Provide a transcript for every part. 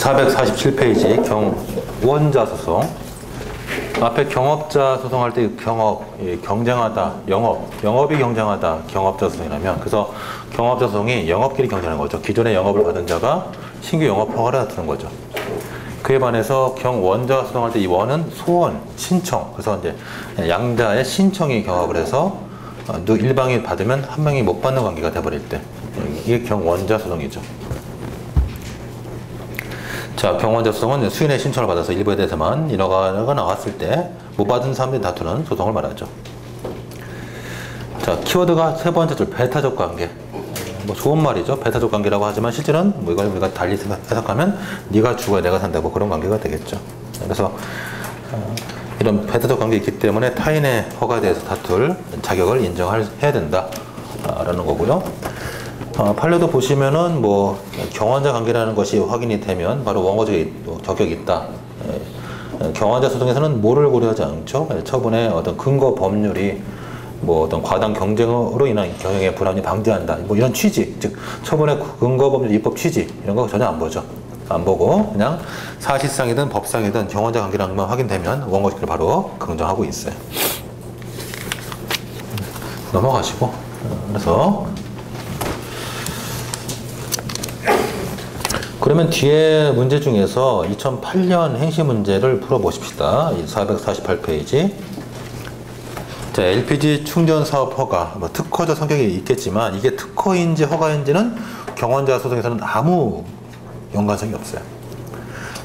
447페이지 경원자 소송. 앞에 경업자 소송할 때 경업, 경쟁하다, 영업이 경쟁하다, 경업자 소송이라면, 그래서 경업자 소송이 영업끼리 경쟁하는 거죠. 기존에 영업을 받은 자가 신규 영업 허가를 다투는 거죠. 그에 반해서 경원자 소송할 때 이 원은 소원, 신청, 그래서 이제 양자의 신청이 경합을 해서 일방이 받으면 한 명이 못 받는 관계가 돼버릴 때, 이게 경원자 소송이죠. 자, 경원자 소송은 수인의 신청을 받아서 일부에 대해서만 인허가가 나왔을 때 못 받은 사람들이 다투는 소송을 말하죠. 자, 키워드가 세 번째 줄 배타적 관계. 뭐 좋은 말이죠. 배타적 관계라고 하지만 실제는 뭐 이걸 우리가 달리 해석하면 네가 죽어야 내가 산다, 뭐 그런 관계가 되겠죠. 그래서 이런 배타적 관계 있기 때문에 타인의 허가에 대해서 다툴 자격을 인정해야 된다 라는 거고요. 판례도 보시면은 뭐 경원자 관계라는 것이 확인이 되면 바로 원고적 적격이 있다. 경원자 소송에서는 뭐를 고려하지 않죠. 처분의 어떤 근거 법률이 뭐 어떤 과당 경쟁으로 인한 경영의 불안이 방지한다, 뭐 이런 취지, 즉 처분의 근거 법률 입법 취지 이런 거 전혀 안 보죠. 안 보고 그냥 사실상이든 법상이든 경원자 관계라는 것만 확인되면 원고적격을 바로 긍정하고 있어요. 넘어가시고, 그래서 그러면 뒤에 문제 중에서 2008년 행시 문제를 풀어보십시다. 448페이지. 자, LPG 충전 사업 허가, 뭐 특허적 성격이 있겠지만 이게 특허인지 허가인지는 경원자 소송에서는 아무 연관성이 없어요.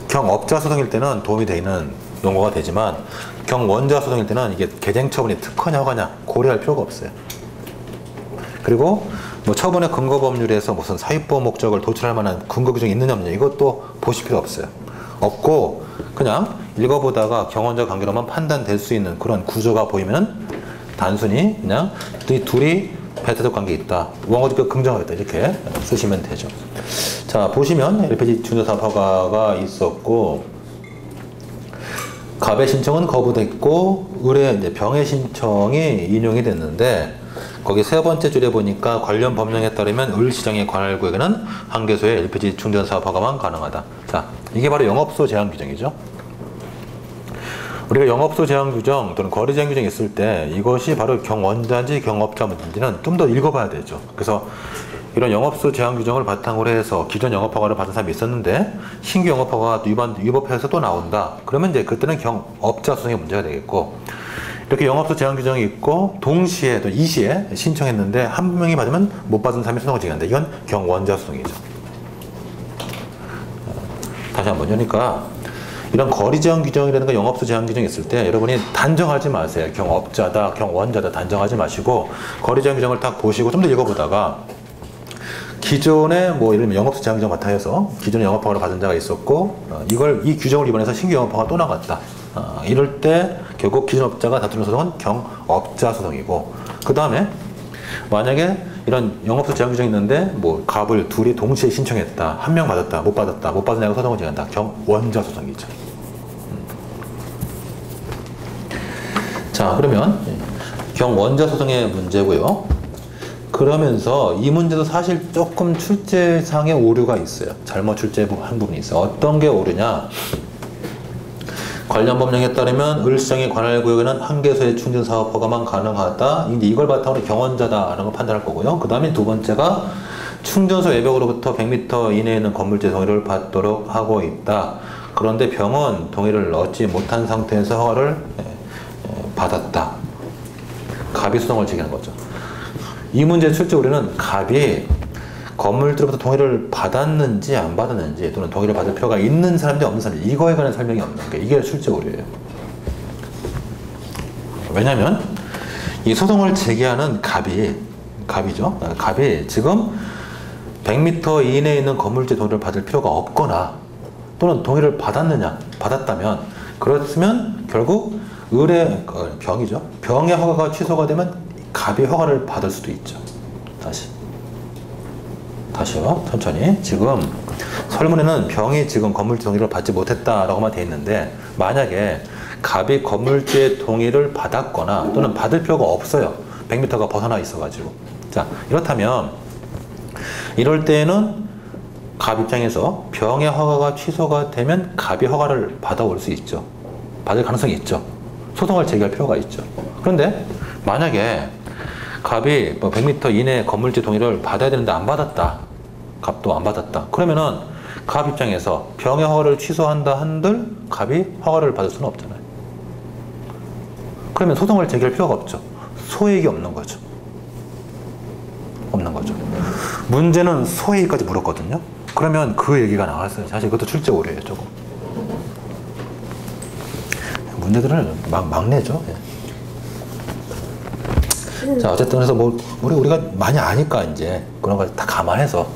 경업자 소송일 때는 도움이 되는 용어가 되지만 경원자 소송일 때는 이게 개정 처분이 특허냐 허가냐 고려할 필요가 없어요. 그리고 뭐 처분의 근거 법률에서 무슨 사유법 목적을 도출할 만한 근거 규정이 있느냐 없느냐 이것도 보실 필요 없어요. 없고 그냥 읽어보다가 경원자 관계로만 판단될 수 있는 그런 구조가 보이면 단순히 그냥 둘이 배타적 관계 있다, 원고적격 긍정하겠다 이렇게 쓰시면 되죠. 자, 보시면 LPG 충전사업 허가가 있었고 갑의 신청은 거부됐고 을의 이제 병의 신청이 인용이 됐는데 거기 세 번째 줄에 보니까 관련 법령에 따르면 을 시장의 관할 구역에는 한 개소의 LPG 충전 사업 허가만 가능하다. 자, 이게 바로 영업소 제한 규정이죠. 우리가 영업소 제한 규정 또는 거래 제한 규정이 있을 때 이것이 바로 경원자인지 경업자 문제인지는 좀 더 읽어봐야 되죠. 그래서 이런 영업소 제한 규정을 바탕으로 해서 기존 영업 허가를 받은 사람이 있었는데 신규 영업 허가 위법해서 또 나온다. 그러면 이제 그때는 경업자 소송의 문제가 되겠고, 이렇게 영업소 제한 규정이 있고 동시에 또 이시에 신청했는데 한 명이 받으면 못 받은 사람이 소송을 제기한다. 이건 경원자 소송이죠. 다시 한번, 그러니까 이런 거리 제한 규정이라든가 영업소 제한 규정이 있을 때 여러분이 단정하지 마세요. 경업자다, 경원자다 단정하지 마시고 거리 제한 규정을 딱 보시고 좀 더 읽어보다가 기존에 뭐 예를 들면 영업소 제한 규정 바탕에서 기존에 영업 허가를 받은 자가 있었고 이 규정을 위반해서 신규 영업 허가가 또 나갔다. 이럴 때 결국 기존업자가 다투는 소송은 경업자 소송이고, 그 다음에 만약에 이런 영업소 제한 규정이 있는데 뭐 갑을 둘이 동시에 신청했다, 한 명 받았다, 못 받은 자가 소송을 제기한다, 경원자 소송이죠. 자, 그러면 경원자 소송의 문제고요. 그러면서 이 문제도 사실 조금 출제상의 오류가 있어요. 잘못 출제한 부분이 있어요. 어떤 게 오류냐? 관련 법령에 따르면 을시장의 관할 구역에는 한 개소의 충전 사업 허가만 가능하다. 이제 이걸 바탕으로 경원자다라는 걸 판단할 거고요. 그 다음에 두 번째가 충전소 외벽으로부터 100m 이내에 있는 건물주의 동의를 받도록 하고 있다. 그런데 병은 동의를 얻지 못한 상태에서 허가를 받았다. 갑이 소송을 제기하는 거죠. 이 문제 출제 우리는 갑이 건물주로부터 동의를 받았는지 안 받았는지 또는 동의를 받을 필요가 있는 사람인지 없는 사람인지 이거에 관한 설명이 없는 게 이게 출제 오류예요. 왜냐하면 이 소송을 제기하는 갑이죠. 갑이 지금 100m 이내에 있는 건물주의 동의를 받을 필요가 없거나 또는 동의를 받았다면 그렇으면 결국 을의 병이죠. 병의 허가가 취소가 되면 갑이 허가를 받을 수도 있죠. 다시요. 천천히. 지금 설문에는 병이 지금 건물주 동의를 받지 못했다라고만 돼 있는데 만약에 갑이 건물주의 동의를 받았거나 또는 받을 필요가 없어요. 100m가 벗어나 있어가지고. 자, 이렇다면 이럴 때에는 갑 입장에서 병의 허가가 취소가 되면 갑이 허가를 받아올 수 있죠. 받을 가능성이 있죠. 소송을 제기할 필요가 있죠. 그런데 만약에 갑이 뭐 100m 이내 건물주 동의를 받아야 되는데 안 받았다. 갑도 안 받았다. 그러면은 갑 입장에서 병의 허가를 취소한다 한들 갑이 허가를 받을 수는 없잖아요. 그러면 소송을 제기할 필요가 없죠. 소액이 없는 거죠. 없는 거죠. 문제는 소액까지 물었거든요. 그러면 그 얘기가 나왔어요. 사실 그것도 출제 오류예요, 조금. 문제들을 막 내죠. 예. 자, 어쨌든 그래서 뭐 우리가 많이 아니까 이제 그런 걸 다 감안해서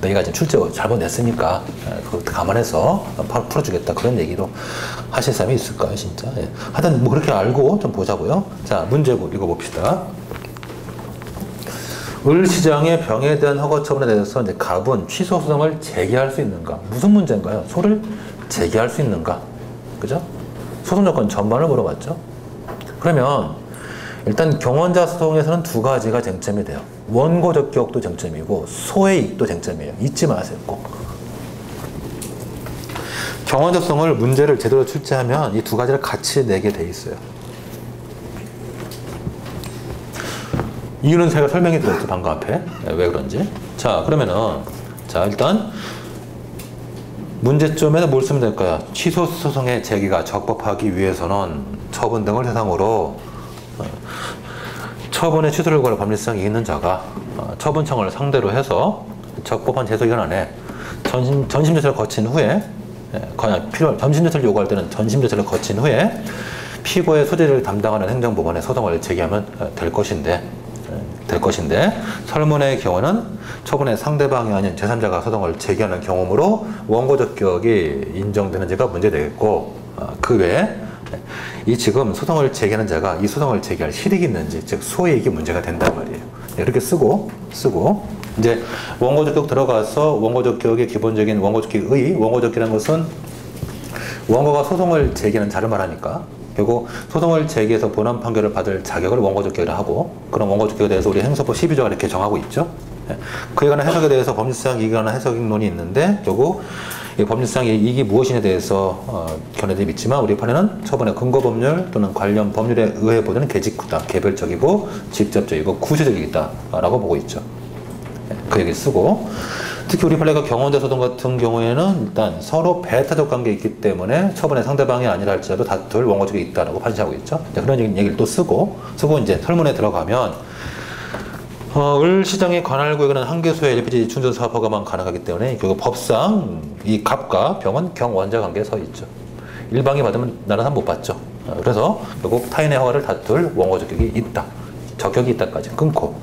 너희가 지금 출제 잘못 냈으니까 그걸 감안해서 풀어주겠다 그런 얘기로 하실 사람이 있을까요, 진짜? 예. 하여튼 뭐 그렇게 알고 좀 보자고요. 자, 문제 읽어봅시다. 을시장의 병에 대한 허가 처분에 대해서 이제 갑은 취소 소송을 제기할 수 있는가? 무슨 문제인가요? 소를 제기할 수 있는가? 그죠? 소송 조건 전반을 물어봤죠. 그러면 일단 경원자 소송에서는 두 가지가 쟁점이 돼요. 원고 적격도 쟁점이고 소의 이익도 쟁점이에요. 잊지 마세요, 꼭. 경원자 소송을 문제를 제대로 출제하면 이 두 가지를 같이 내게 돼 있어요. 이유는 제가 설명이 드렸죠, 방금 앞에. 왜 그런지. 자, 그러면은, 자, 일단, 문제점에는 뭘 쓰면 될까요? 취소 소송의 제기가 적법하기 위해서는 처분 등을 대상으로 처분의 취소를 구할 법리성이 있는 자가 처분청을 상대로 해서 적법한 제소기간 안에 전심조사를 거친 후에, 전심조사를 요구할 때는 전심조사를 거친 후에 피고의 소재를 담당하는 행정법원에 소송을 제기하면 될 것인데, 설문의 경우는 처분의 상대방이 아닌 제3자가 소송을 제기하는 경우므로 원고 적격이 인정되는지가 문제되겠고, 그 외에 이 지금 소송을 제기하는 자가 이 소송을 제기할 실익이 있는지, 즉 소액이 문제가 된단 말이에요. 이렇게 쓰고 이제 원고 적격 들어가서 원고 적격의 기본적인 원고 적격의 원고 적격이라는 것은 원고가 소송을 제기하는 자를 말하니까 결국 소송을 제기해서 본안 판결을 받을 자격을 원고 적격이라 하고, 그런 원고 적격에 대해서 우리 행서법 12조가 이렇게 정하고 있죠. 그에 관한 해석에 대해서 법률상 이익에 관한 해석론이 있는데, 결국 이 법률상 이익이 무엇이냐에 대해서 견해들이 있지만 우리 판에는 처분의 근거법률 또는 관련 법률에 의해 보는 개직구다, 개별적이고 직접적이고 구체적이다 라고 보고 있죠. 그 얘기 쓰고, 특히 우리 판례가 경원자 소송 같은 경우에는 일단 서로 배타적 관계에 있기 때문에 처분의 상대방이 아니라 할지라도 다툴 원고적이 있다라고 판시하고 있죠. 그런 얘기를 또 쓰고 이제 설문에 들어가면 을시장의 관할 구역에는 한개소의 LPG 충전 사업 허가만 가능하기 때문에 결국 법상 이 갑과 병은 경원자 관계에 서 있죠. 일방이 받으면 나는 한 못 받죠. 그래서 결국 타인의 허가를 다툴 원고 적격이 있다. 적격이 있다까지 끊고.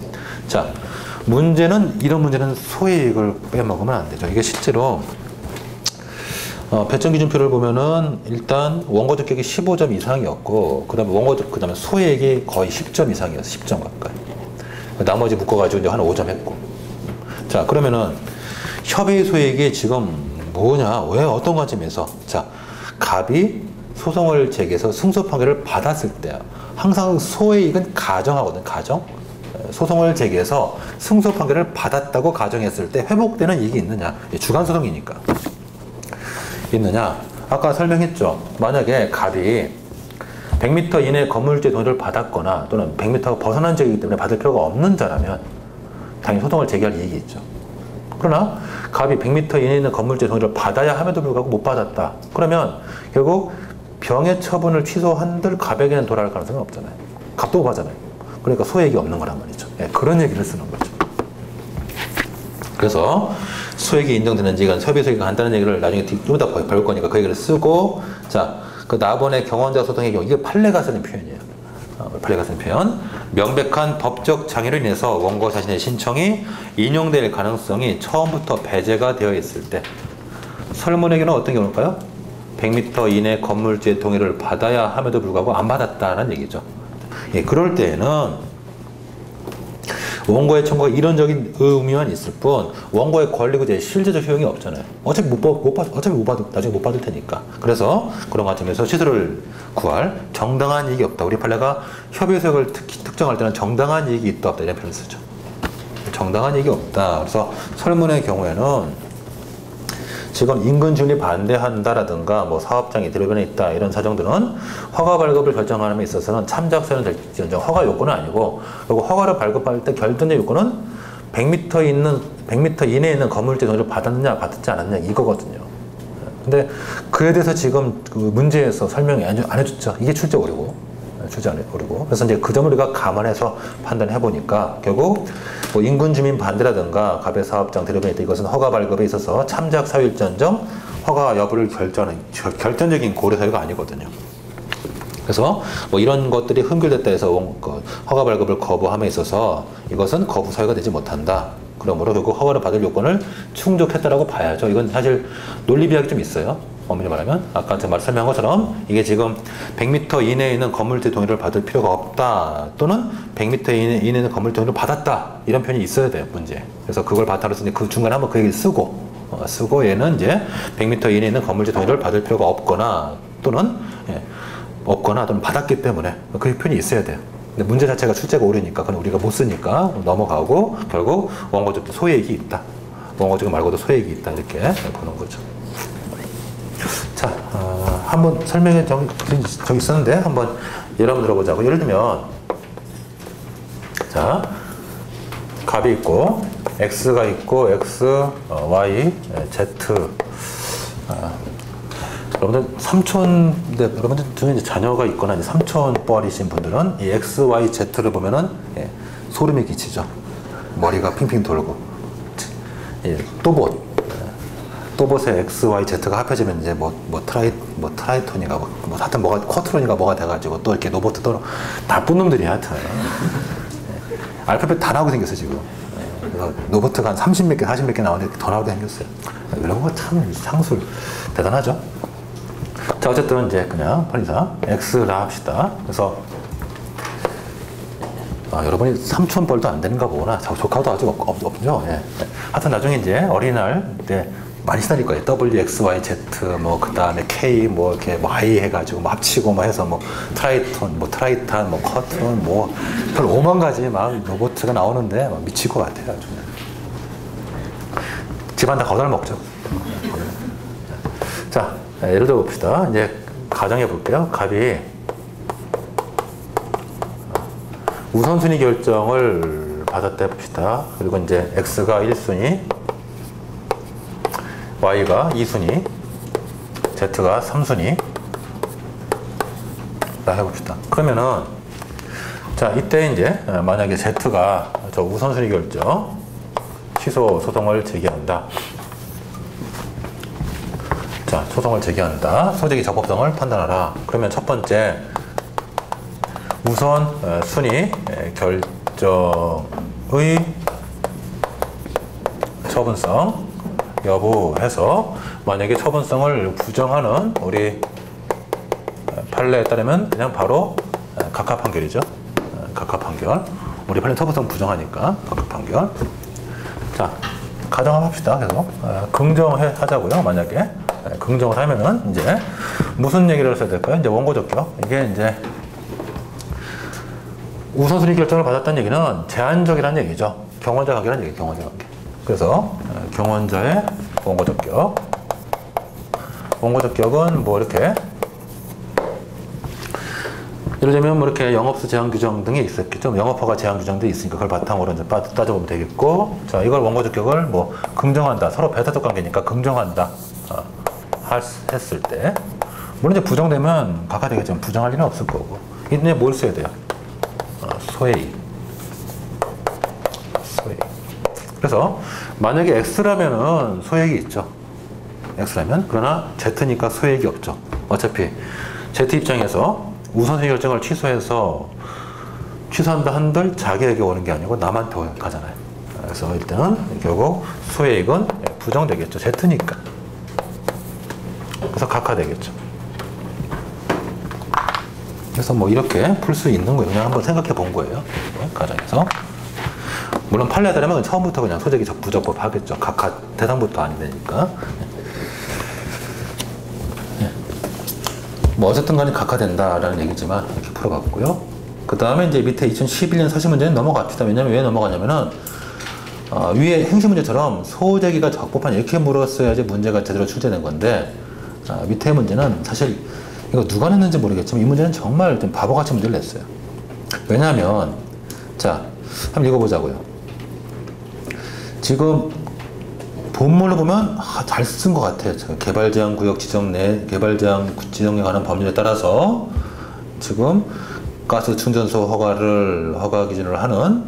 자, 이런 문제는 소액을 빼먹으면 안 되죠. 이게 실제로 배정기준표를 보면은 일단 원고 적격이 15점 이상이었고, 그 다음에 소액이 거의 10점 이상이었어. 10점 가까이. 나머지 묶어가지고 이제 한 5점 했고. 자, 그러면은 협의 소액이 지금 뭐냐? 왜 어떤 관점에서? 자, 갑이 소송을 제기해서 승소 판결을 받았을 때 항상 소액은 가정하거든. 가정. 소송을 제기해서 승소 판결을 받았다고 가정했을 때 회복되는 이익이 있느냐? 주간 소송이니까. 있느냐? 아까 설명했죠. 만약에 갑이 100m 이내 건물주의 동의를 받았거나 또는 100m 벗어난 지역이기 때문에 받을 필요가 없는 자라면 당연히 소송을 제기할 이익이 있죠. 그러나 갑이 100m 이내에 있는 건물주의 동의를 받아야 함에도 불구하고 못 받았다. 그러면 결국 병의 처분을 취소한들 갑에게는 돌아갈 가능성은 없잖아요. 갑도 못 하잖아요. 그러니까 소액이 없는 거란 말이죠. 그런 얘기를 쓰는 거죠. 그래서 소액이 인정되는지, 이건 협의 소액이 간다는 얘기를 나중에 좀 이따 배울 거니까 그 얘기를 쓰고, 자, 그 나번의 경원자 소송의 경우, 이게 판례가 쓰는 표현이에요. 판례가 쓰는 표현. 명백한 법적 장애로 인해서 원고 자신의 신청이 인용될 가능성이 처음부터 배제가 되어 있을 때, 설문의 경우는 어떤 경우일까요? 100m 이내 건물주의 동의를 받아야 함에도 불구하고 안 받았다는 얘기죠. 그럴 때에는 원고의 청구가 이론적인 의미만 있을 뿐 원고의 권리고 제 실제적 효용이 없잖아요. 어차피 나중에 못 받을 테니까. 그래서 그런 관점에서 취소를 구할 정당한 이익이 없다. 우리 판례가 협의 소액을 특정할 때는 정당한 이익이 있다 없다 이런 표현을 쓰죠. 정당한 이익이 없다. 그래서 설문의 경우에는 지금 인근 중립 반대한다라든가 뭐 사업장이 대로변에 있다 이런 사정들은 허가 발급을 결정하는 데 있어서는 참작사유는 될지언정 허가 요건은 아니고, 그리고 허가를 발급할 때 결정적 요건은 100m 이내에 있는 건물주의 동의를 받았느냐 받지 않았느냐 이거거든요. 근데 그에 대해서 지금 그 문제에서 설명이 안 해줬죠. 이게 출제 오류고. 그래서 이제 그 점을 우리가 감안해서 판단해 보니까 결국 뭐 인근 주민 반대라든가 가배 사업장 대로변에 있다 이것은 허가 발급에 있어서 참작 사유일지언정 허가 여부를 결정하는 결정적인 고려 사유가 아니거든요. 그래서 뭐 이런 것들이 흔결됐다 해서 허가 발급을 거부함에 있어서 이것은 거부 사유가 되지 못한다. 그러므로 결국 허가를 받을 요건을 충족했다라고 봐야죠. 이건 사실 논리 비약이 좀 있어요. 엄밀히 말하면 아까 제가 설명한 것처럼 이게 지금 100m 이내에 있는 건물주의 동의를 받을 필요가 없다, 또는 100m 이내에 있는 건물주의 동의를 받았다, 이런 표현이 있어야 돼요, 문제. 그래서 그걸 바탕으로 해서 그 중간에 한번 그 얘기를 쓰고 얘는 이제 100m 이내에 있는 건물주의 동의를 받을 필요가 없거나 또는 받았기 때문에 그 표현이 있어야 돼요. 근데 문제 자체가 출제가 오류니까 그건 우리가 못 쓰니까 넘어가고 결국 원고적도 소액이 있다, 원고적 말고도 소액이 있다, 이렇게 보는 거죠. 자, 한번 설명에 저기 있었는데 한번 예를 한번 들어보자고. 예를 들면 자, 값이 있고 x가 있고 x, y, z. 여러분들 여러분들 중에 이제 자녀가 있거나 이제 삼촌뻘이신 분들은 이 x, y, z를 보면은 소름이 끼치죠. 머리가 핑핑 돌고. 또봇의 x, y, z가 합해지면 이제 트라이톤인가 하여튼 쿼트론인가 뭐가 돼가지고 또 이렇게 로봇 다 쁜 놈들이야, 하여튼. 알파벳 다 나오게 생겼어, 지금. 그래서 로봇가 한 30몇 개, 40몇 개 나오는데 더 나오게 생겼어요. 이런 거 참 상술 대단하죠. 자, 어쨌든 이제 그냥 편의상 x라 합시다. 그래서 여러분이 삼촌뻘도 안 되는가 보구나. 조카도 아직 없죠. 예. 하여튼 나중에 이제 어린이날 때 많이 시달릴 거예요. W, X, Y, Z, 그 다음에 K, 이렇게 Y 해가지고 합치고 해서 트라이톤, 트라이탄, 커튼, 별 5만 가지 로봇가 나오는데 미칠 것 같아요. 아주. 집안 다 거덜 먹죠. 자, 예를 들어 봅시다. 이제 가정해 볼게요. 값이 우선순위 결정을 받았다 해봅시다. 그리고 이제 X가 1순위, Y가 2순위, Z가 3순위 라 해봅시다. 그러면은 자, 이때 이제 만약에 Z가 저 우선순위 결정 취소 소송을 제기한다. 자, 소송을 제기한다. 소재기 적법성을 판단하라. 그러면 첫 번째 우선 순위 결정의 처분성 여부해서 만약에 처분성을 부정하는 우리 판례에 따르면 그냥 바로 각하 판결이죠. 각하 판결. 우리 판례 처분성 부정하니까 각하 판결. 자, 가정을 합시다. 그래서 긍정하자고요. 만약에 긍정을 하면은 이제 무슨 얘기를 써야 될까요? 이제 원고적격. 이게 이제 우선순위 결정을 받았다는 얘기는 제한적이라는 얘기죠. 경원자 관계라는 얘기예요. 경원자 관계. 그래서 경원자의 원고적격. 원고적격은 이렇게 예를 들면 이렇게 영업수 제한 규정 등이 있었겠죠. 영업허가 제한 규정도 있으니까 그걸 바탕으로 이제 따져보면 되겠고, 자, 이걸 원고적격을 긍정한다. 서로 배타적 관계니까 긍정한다. 했을 때 물론 이제 부정되면 각하되겠지만 부정할 일은 없을 거고, 이때 뭘 써야 돼요? 소액. 그래서 만약에 X라면은 소액이 있죠. X라면. 그러나 Z니까 소액이 없죠. 어차피 Z 입장에서 우선순위 결정을 취소한다 한들 자기에게 오는 게 아니고 남한테 가잖아요. 그래서 일단은 결국 소액은 부정되겠죠. Z니까. 그래서 각하되겠죠. 그래서 이렇게 풀 수 있는 거예요. 그냥 한번 생각해 본 거예요. 가정에서. 물론 판례에 따르면 처음부터 그냥 소재기 부적법 하겠죠. 각하 대상부터 안 되니까. 어쨌든 간에 각하된다라는 얘기지만 이렇게 풀어봤고요. 그 다음에 이제 밑에 2011년 사실 문제는 넘어갑시다. 왜냐면 왜 넘어가냐면은 위에 행시 문제처럼 소재기가 적법한 이렇게 물었어야지 문제가 제대로 출제된 건데 밑에 문제는 사실 이거 누가 냈는지 모르겠지만 이 문제는 정말 좀 바보같이 문제를 냈어요. 왜냐하면 자 한번 읽어보자고요. 지금 본문을 보면 잘 쓴 것 같아요. 개발제한 구역 지정 내 개발제한 지정에 관한 법률에 따라서 지금 가스 충전소 허가 기준으로 하는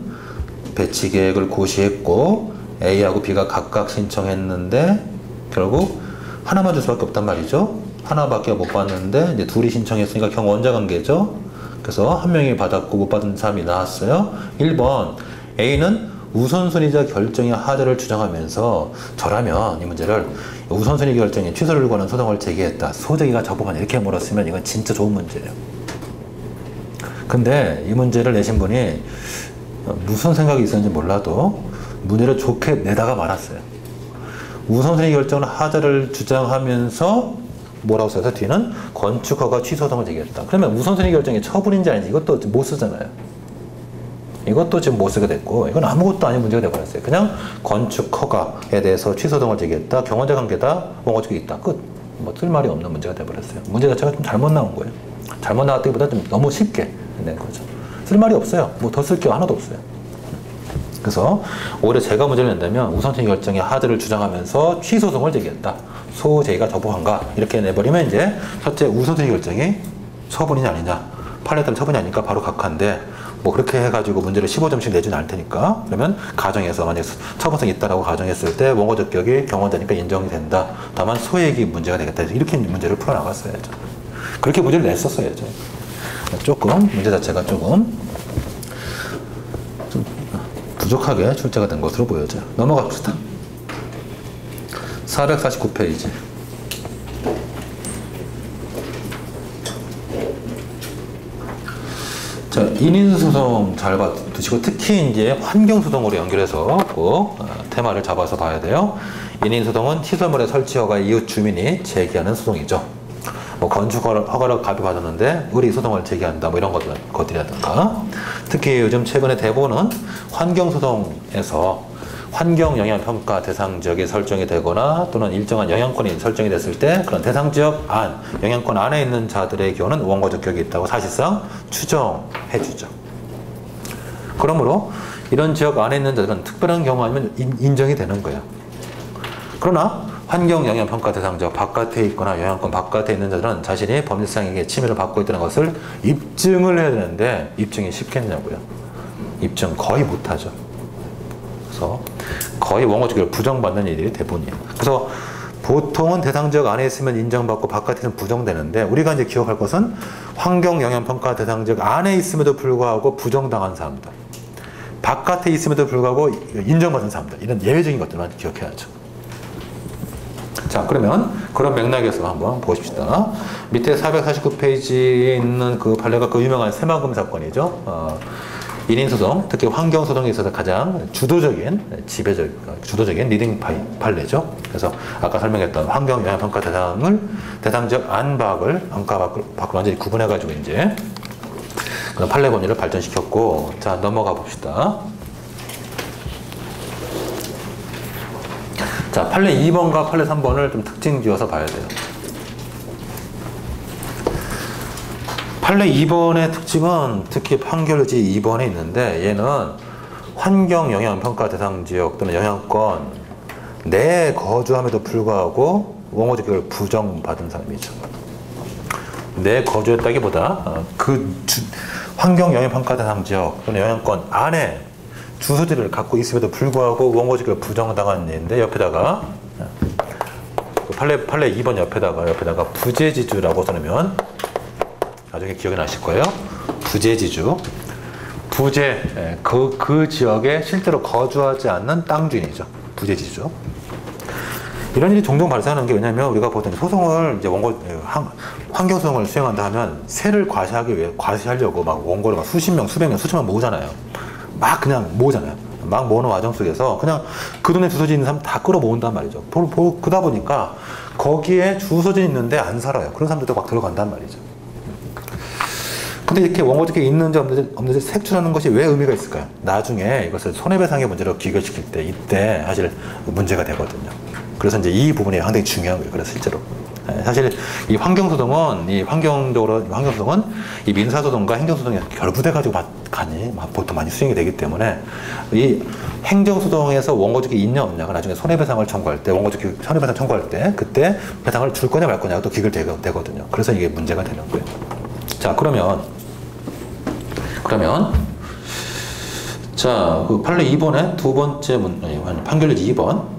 배치 계획을 고시했고 A하고 B가 각각 신청했는데 결국 하나만 줄 수밖에 없단 말이죠. 하나밖에 못 받는데 이제 둘이 신청했으니까 경원자 관계죠. 그래서 한 명이 받았고 못 받은 사람이 나왔어요. 1번 A는 우선순위자 결정의 하자를 주장하면서 저라면 이 문제를 우선순위 결정에 취소를 거는 소송을 제기했다. 소재기가 적법한 이렇게 물었으면 이건 진짜 좋은 문제예요. 근데 이 문제를 내신 분이 무슨 생각이 있었는지 몰라도 문제를 좋게 내다가 말았어요. 우선순위 결정을 하자를 주장하면서 뭐라고 써서 뒤는 건축허가 취소소송을 제기했다. 그러면 우선순위 결정이 처분인지 아닌지 이것도 못 쓰잖아요. 이것도 지금 못 쓰게 됐고 이건 아무것도 아닌 문제가 돼버렸어요. 그냥 건축허가에 대해서 취소소송을 제기했다. 경원자 관계다. 원고적이 있다. 끝. 뭐 쓸 말이 없는 문제가 돼버렸어요. 문제 자체가 좀 잘못 나온 거예요. 잘못 나왔다기보다 좀 너무 쉽게 낸 거죠. 쓸 말이 없어요. 뭐 더 쓸 게 하나도 없어요. 그래서 오히려 제가 문제를 낸다면 우선순위 결정의 하자를 주장하면서 취소소송을 제기했다. 소제기가 적법한가 이렇게 내버리면 이제 첫째 우선순위 결정이 처분이냐 아니냐 판례에 따른 처분이 아니니까 바로 각하인데 뭐 그렇게 해가지고 문제를 15점씩 내주는 않을 테니까 그러면 가정에서 만약 처분성이 있다라고 가정했을 때 원고적격이 경원자니까 인정이 된다. 다만 소액이 문제가 되겠다. 이렇게 문제를 풀어나갔어야죠. 그렇게 문제를 냈었어야죠. 조금 문제 자체가 조금 좀 부족하게 출제가 된 것으로 보여져요. 넘어갑시다. 449페이지. 자, 인인소송 잘 봐두시고 특히 이제 환경소송으로 연결해서 꼭 테마를 잡아서 봐야 돼요. 인인소송은 시설물의 설치 허가 이웃 주민이 제기하는 소송이죠. 뭐 건축 허가를 가비받았는데 우리 소송을 제기한다 뭐 이런 것들이라든가 특히 요즘 최근에 대부분은 환경소송에서 환경영향평가 대상지역이 설정이 되거나 또는 일정한 영향권이 설정이 됐을 때 그런 대상지역 안, 영향권 안에 있는 자들의 경우는 원고적격이 있다고 사실상 추정해주죠. 그러므로 이런 지역 안에 있는 자들은 특별한 경우 아니면 인정이 되는 거예요. 그러나 환경영향평가 대상지역 바깥에 있거나 영향권 바깥에 있는 자들은 자신이 법률상에게 침해를 받고 있다는 것을 입증을 해야 되는데 입증이 쉽겠냐고요. 입증 거의 못하죠. 그래서 거의 원고적격을 부정받는 일이 대부분이에요. 그래서 보통은 대상지역 안에 있으면 인정받고 바깥에는 부정되는데 우리가 이제 기억할 것은 환경영향평가 대상지역 안에 있음에도 불구하고 부정당한 사람들, 바깥에 있음에도 불구하고 인정받은 사람들, 이런 예외적인 것들만 기억해야죠. 자, 그러면 그런 맥락에서 한번 보십시다. 밑에 449페이지에 있는 그 판례가 그 유명한 새만금 사건이죠. 인인소송, 특히 환경소송에 있어서 가장 주도적인 리딩 판례죠. 그래서 아까 설명했던 환경영향평가 대상지역 안팎을 안가 밖으로 완전히 구분해가지고 이제 그런 판례 법리를 발전시켰고, 자, 넘어가 봅시다. 자, 판례 2번과 판례 3번을 좀 특징 지어서 봐야 돼요. 판례 2번의 특징은 특히 판결지 2번에 있는데 얘는 환경영향평가 대상지역 또는 영향권 내에 거주함에도 불구하고 원고적격을 부정받은 사람이죠. 내에 거주했다기보다 환경영향평가 대상지역 또는 영향권 안에 주소지를 갖고 있음에도 불구하고 원고적격을 부정당한 예인데 옆에다가 판례 2번 옆에다가 부재지주라고 써놓으면 나중에 기억이 나실 거예요. 부재지주. 그 지역에 실제로 거주하지 않는 땅 주인이죠. 부재지주. 이런 일이 종종 발생하는 게 왜냐면 우리가 보통 소송을 이제 환경소송을 수행한다 하면 세를 과시하려고 막 원고를 막 수십 명, 수백 명, 수천만 모으잖아요. 막 그냥 모으잖아요. 막 모으는 과정 속에서 그냥 그 동네 주소지 있는 사람 다 끌어모은단 말이죠. 그러다 보니까 거기에 주소지 있는데 안 살아요. 그런 사람들도 막 들어간단 말이죠. 근데 이렇게 원고적격이 있는지 없는지 색출하는 것이 왜 의미가 있을까요? 나중에 이것을 손해배상의 문제로 귀결시킬 때 이때 사실 문제가 되거든요. 그래서 이제 이 부분이 상당히 중요한 거예요. 그래서 실제로 사실 이 환경소송은 이 민사소송과 행정소송이 결부돼 가지고 보통 많이 수행이 되기 때문에 이 행정소송에서 원고적격이 있냐 없냐가 나중에 손해배상을 청구할 때 손해배상 청구할 때 그때 배상을 줄 거냐 말 거냐가 또 귀결되거든요. 그래서 이게 문제가 되는 거예요. 자, 그러면 자, 그 판례 2번의 두 번째 판결例 2번.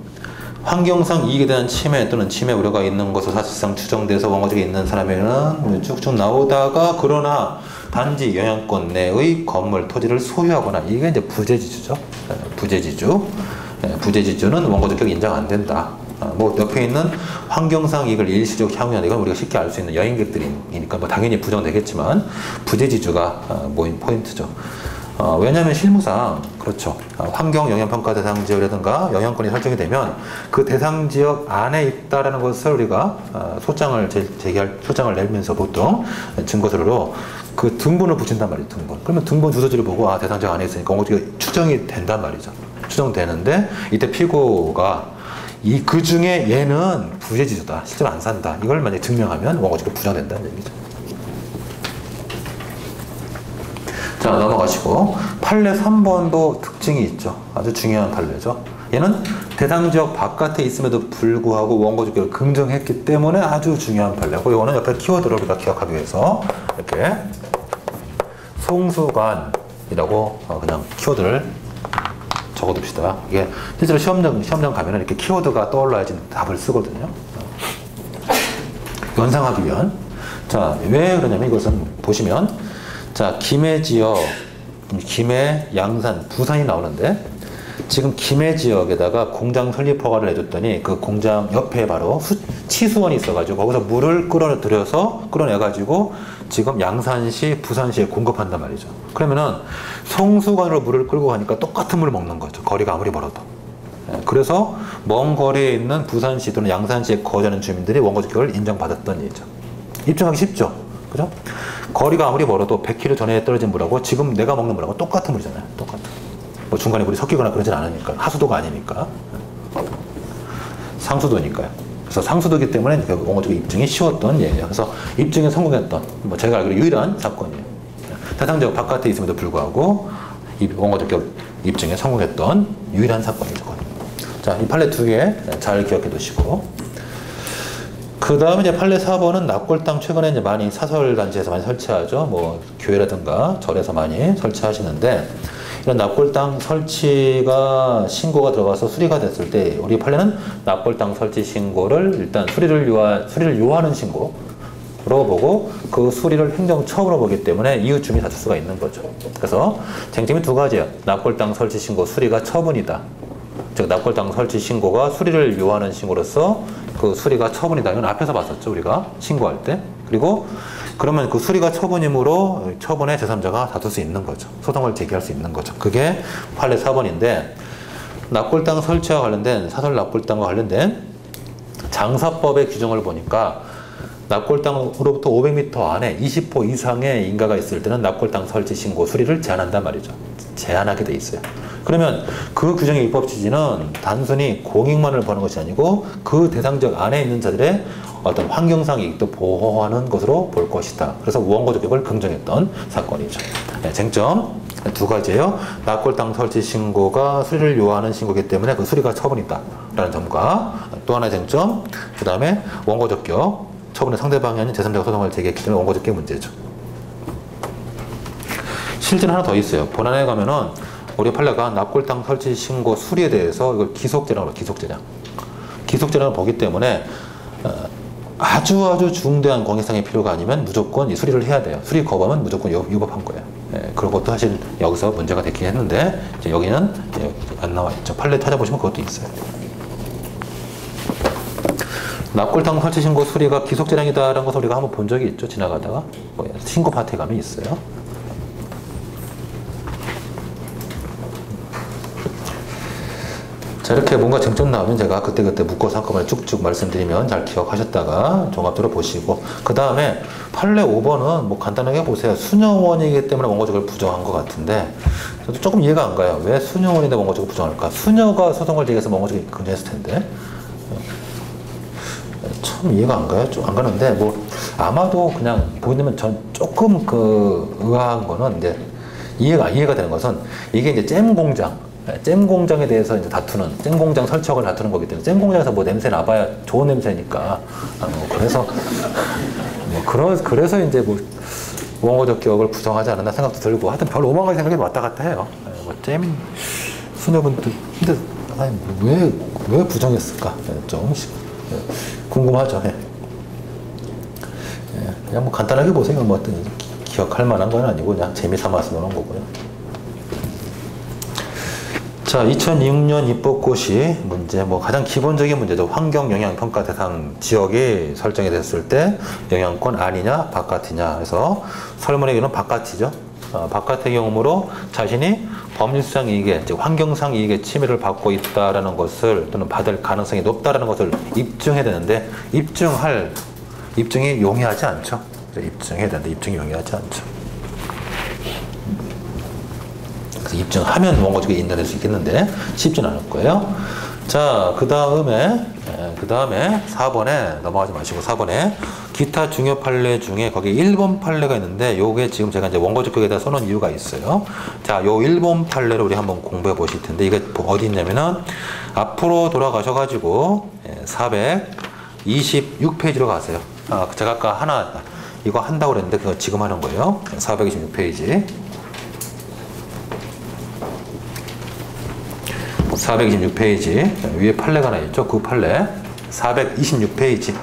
환경상 이익에 대한 침해 또는 침해 우려가 있는 것으로 사실상 추정돼서 원고적이 있는 사람에게는 쭉쭉 나오다가 그러나 단지 영향권 내의 건물, 토지를 소유하거나 이게 이제 부재지주죠. 부재지주는 원고적격 인정 안 된다. 뭐 옆에 있는 환경상 이익을 일시적 향유한 이건 우리가 쉽게 알 수 있는 여행객들이니까 뭐 당연히 부정되겠지만 부재지주가 모인 포인트죠. 왜냐하면 실무상 그렇죠. 환경 영향평가 대상 지역이라든가 영향권이 설정이 되면 그 대상 지역 안에 있다라는 것을 우리가 소장을 내면서 보통 증거서류로 그 등본을 붙인단 말이에요. 그러면 등본 주소지를 보고 대상 지역 안에 있으니까 원고적이 추정이 된단 말이죠. 추정되는데 이때 피고가 그 중에 얘는 부재지주다. 실제로 안 산다. 이걸 만약에 증명하면 원고적이 부정된다는 얘기죠. 자, 넘어가시고 판례 3번도 특징이 있죠. 아주 중요한 판례죠. 얘는 대상 지역 바깥에 있음에도 불구하고 원고적격을 긍정했기 때문에 아주 중요한 판례고, 이거는 옆에 키워드를 우리가 기억하기 위해서 이렇게 송수관이라고 그냥 키워드를 적어둡시다. 이게 실제로 시험장 가면은 이렇게 키워드가 떠올라야지 답을 쓰거든요. 연상하기 위한. 자, 왜 그러냐면 이것은 보시면 자, 김해 지역, 김해, 양산, 부산이 나오는데 지금 김해 지역에다가 공장 설립 허가를 해줬더니 그 공장 옆에 바로 치수원이 있어가지고 거기서 물을 끌어내가지고 지금 양산시, 부산시에 공급한단 말이죠. 그러면은 송수관으로 물을 끌고 가니까 똑같은 물을 먹는 거죠. 거리가 아무리 멀어도. 그래서 먼 거리에 있는 부산시 또는 양산시에 거주하는 주민들이 원고적격을 인정받았던 얘기죠. 입증하기 쉽죠. 그죠? 거리가 아무리 멀어도 100km 전에 떨어진 물하고 지금 내가 먹는 물하고 똑같은 물이잖아요. 똑같은. 뭐 중간에 물이 섞이거나 그러진 않으니까. 하수도가 아니니까. 상수도니까요. 그래서 상수도이기 때문에 원고적 입증이 쉬웠던 예예요. 그래서 입증에 성공했던, 뭐 제가 알기로 유일한 사건이에요. 대상지역 바깥에 있음에도 불구하고 이 원고적 입증에 성공했던 유일한 사건이죠. 자, 이 판례 두 개 잘 기억해 두시고. 그 다음에 이제 판례 4번은 납골당 최근에 이제 많이 사설단지에서 많이 설치하죠. 뭐 교회라든가 절에서 많이 설치하시는데, 이런 납골당 설치가 신고가 들어가서 수리가 됐을 때 우리 판례는 납골당 설치 신고를 일단 수리를 요하는 신고로 보고 그 수리를 행정처분으로 보기 때문에 이웃 주민 다툴 수가 있는 거죠. 그래서 쟁점이 두 가지예요. 납골당 설치 신고 수리가 처분이다. 즉 납골당 설치 신고가 수리를 요하는 신고로서 그 수리가 처분이다. 이건 앞에서 봤었죠, 우리가 신고할 때. 그리고 그러면 그 수리가 처분이므로 처분에 제3자가 다툴 수 있는 거죠. 소송을 제기할 수 있는 거죠. 그게 판례 4번인데, 납골당 설치와 관련된 사설 납골당과 관련된 장사법의 규정을 보니까 납골당으로부터 500m 안에 20호 이상의 인가가 있을 때는 납골당 설치 신고 수리를 제한한단 말이죠. 제한하게 돼 있어요. 그러면 그 규정의 입법 취지는 단순히 공익만을 보는 것이 아니고 그 대상적 안에 있는 자들의 어떤 환경상 이익도 보호하는 것으로 볼 것이다. 그래서 원고적격을 긍정했던 사건이죠. 네, 쟁점 두 가지예요. 납골당 설치 신고가 수리를 요하는 신고이기 때문에 그 수리가 처분이다 라는 점과, 또 하나의 쟁점, 그 다음에 원고적격 처분의 상대방이 아닌 제3자가 소송을 제기했기 때문에 원고적격 문제죠. 실제는 하나 더 있어요. 본안에 가면은 우리 판례가 납골당 설치 신고 수리에 대해서 이걸 기속재량으로 기속재량을 보기 때문에 아주 중대한 공익상의 필요가 아니면 무조건 이 수리를 해야 돼요. 수리 거부하면 무조건 위법한 거예요. 그런 것도 사실 여기서 문제가 됐긴 했는데 이제 여기는 이제 안 나와 있죠. 판례 찾아보시면 그것도 있어요. 납골당 설치 신고 수리가 기속재량이다라는 것을 우리가 한번 본 적이 있죠. 지나가다가 신고 파트에 가면 있어요. 자, 이렇게 뭔가 좀 나오면 제가 그때그때 묶어서 한꺼번에 쭉쭉 말씀드리면 잘 기억하셨다가 종합적으로 보시고, 그 다음에 판례 5번은 뭐 간단하게 보세요. 수녀원이기 때문에 원고적을 부정한 것 같은데 저도 조금 이해가 안 가요. 왜 수녀원인데 원고적을 부정할까? 수녀가 소송을 제기해서 원고적이 긍정했을 텐데 참 이해가 안 가요. 좀 안 가는데 뭐 아마도 그냥 보이면 전 조금 의아한 거는 이제 이해가 되는 것은 이게 이제 잼 공장에 대해서 이제 다투는, 잼 공장 설치학을 다투는 거기 때문에, 잼 공장에서 뭐 냄새 나봐야 좋은 냄새니까. 그래서 그래서 이제 뭐 원고적 기억을 부정하지 않았나 생각도 들고, 하여튼 별 오만 가지 생각이 왔다 갔다 해요. 뭐 잼인 수녀분들 근데 왜 부정했을까? 조금씩 궁금하죠. 그냥 뭐 간단하게 보세요. 뭐 어떤 기억할 만한 건 아니고 그냥 재미삼아서 그런 거고요. 자, 2006년 입법고시 문제, 뭐 가장 기본적인 문제죠. 환경영향평가 대상 지역이 설정이 됐을 때 영향권 아니냐 바깥이냐. 그래서 설문의 경우는 바깥이죠. 바깥의 경우로 자신이 법률상 이익에, 즉 환경상 이익에 침해를 받고 있다라는 것을, 또는 받을 가능성이 높다라는 것을 입증해야 되는데, 입증이 용이하지 않죠. 입증해야 되는데 입증이 용이하지 않죠. 그래서 입증하면 원고적이 인정될 수 있겠는데 쉽지는 않을 거예요. 자, 그 다음에 4번에 넘어가지 마시고 4번에 기타 중요 판례 중에 거기 1번 판례가 있는데, 요게 지금 제가 이제 원고적 격에다 써놓은 이유가 있어요. 자, 요 1번 판례를 우리 한번 공부해 보실 텐데, 이게 어디 있냐면은 앞으로 돌아가셔가지고 426페이지로 가세요. 제가 아까 이거 한다고 그랬는데 그거 지금 하는 거예요. 426페이지. 426페이지 위에 판례가 하나 있죠. 그 판례 426페이지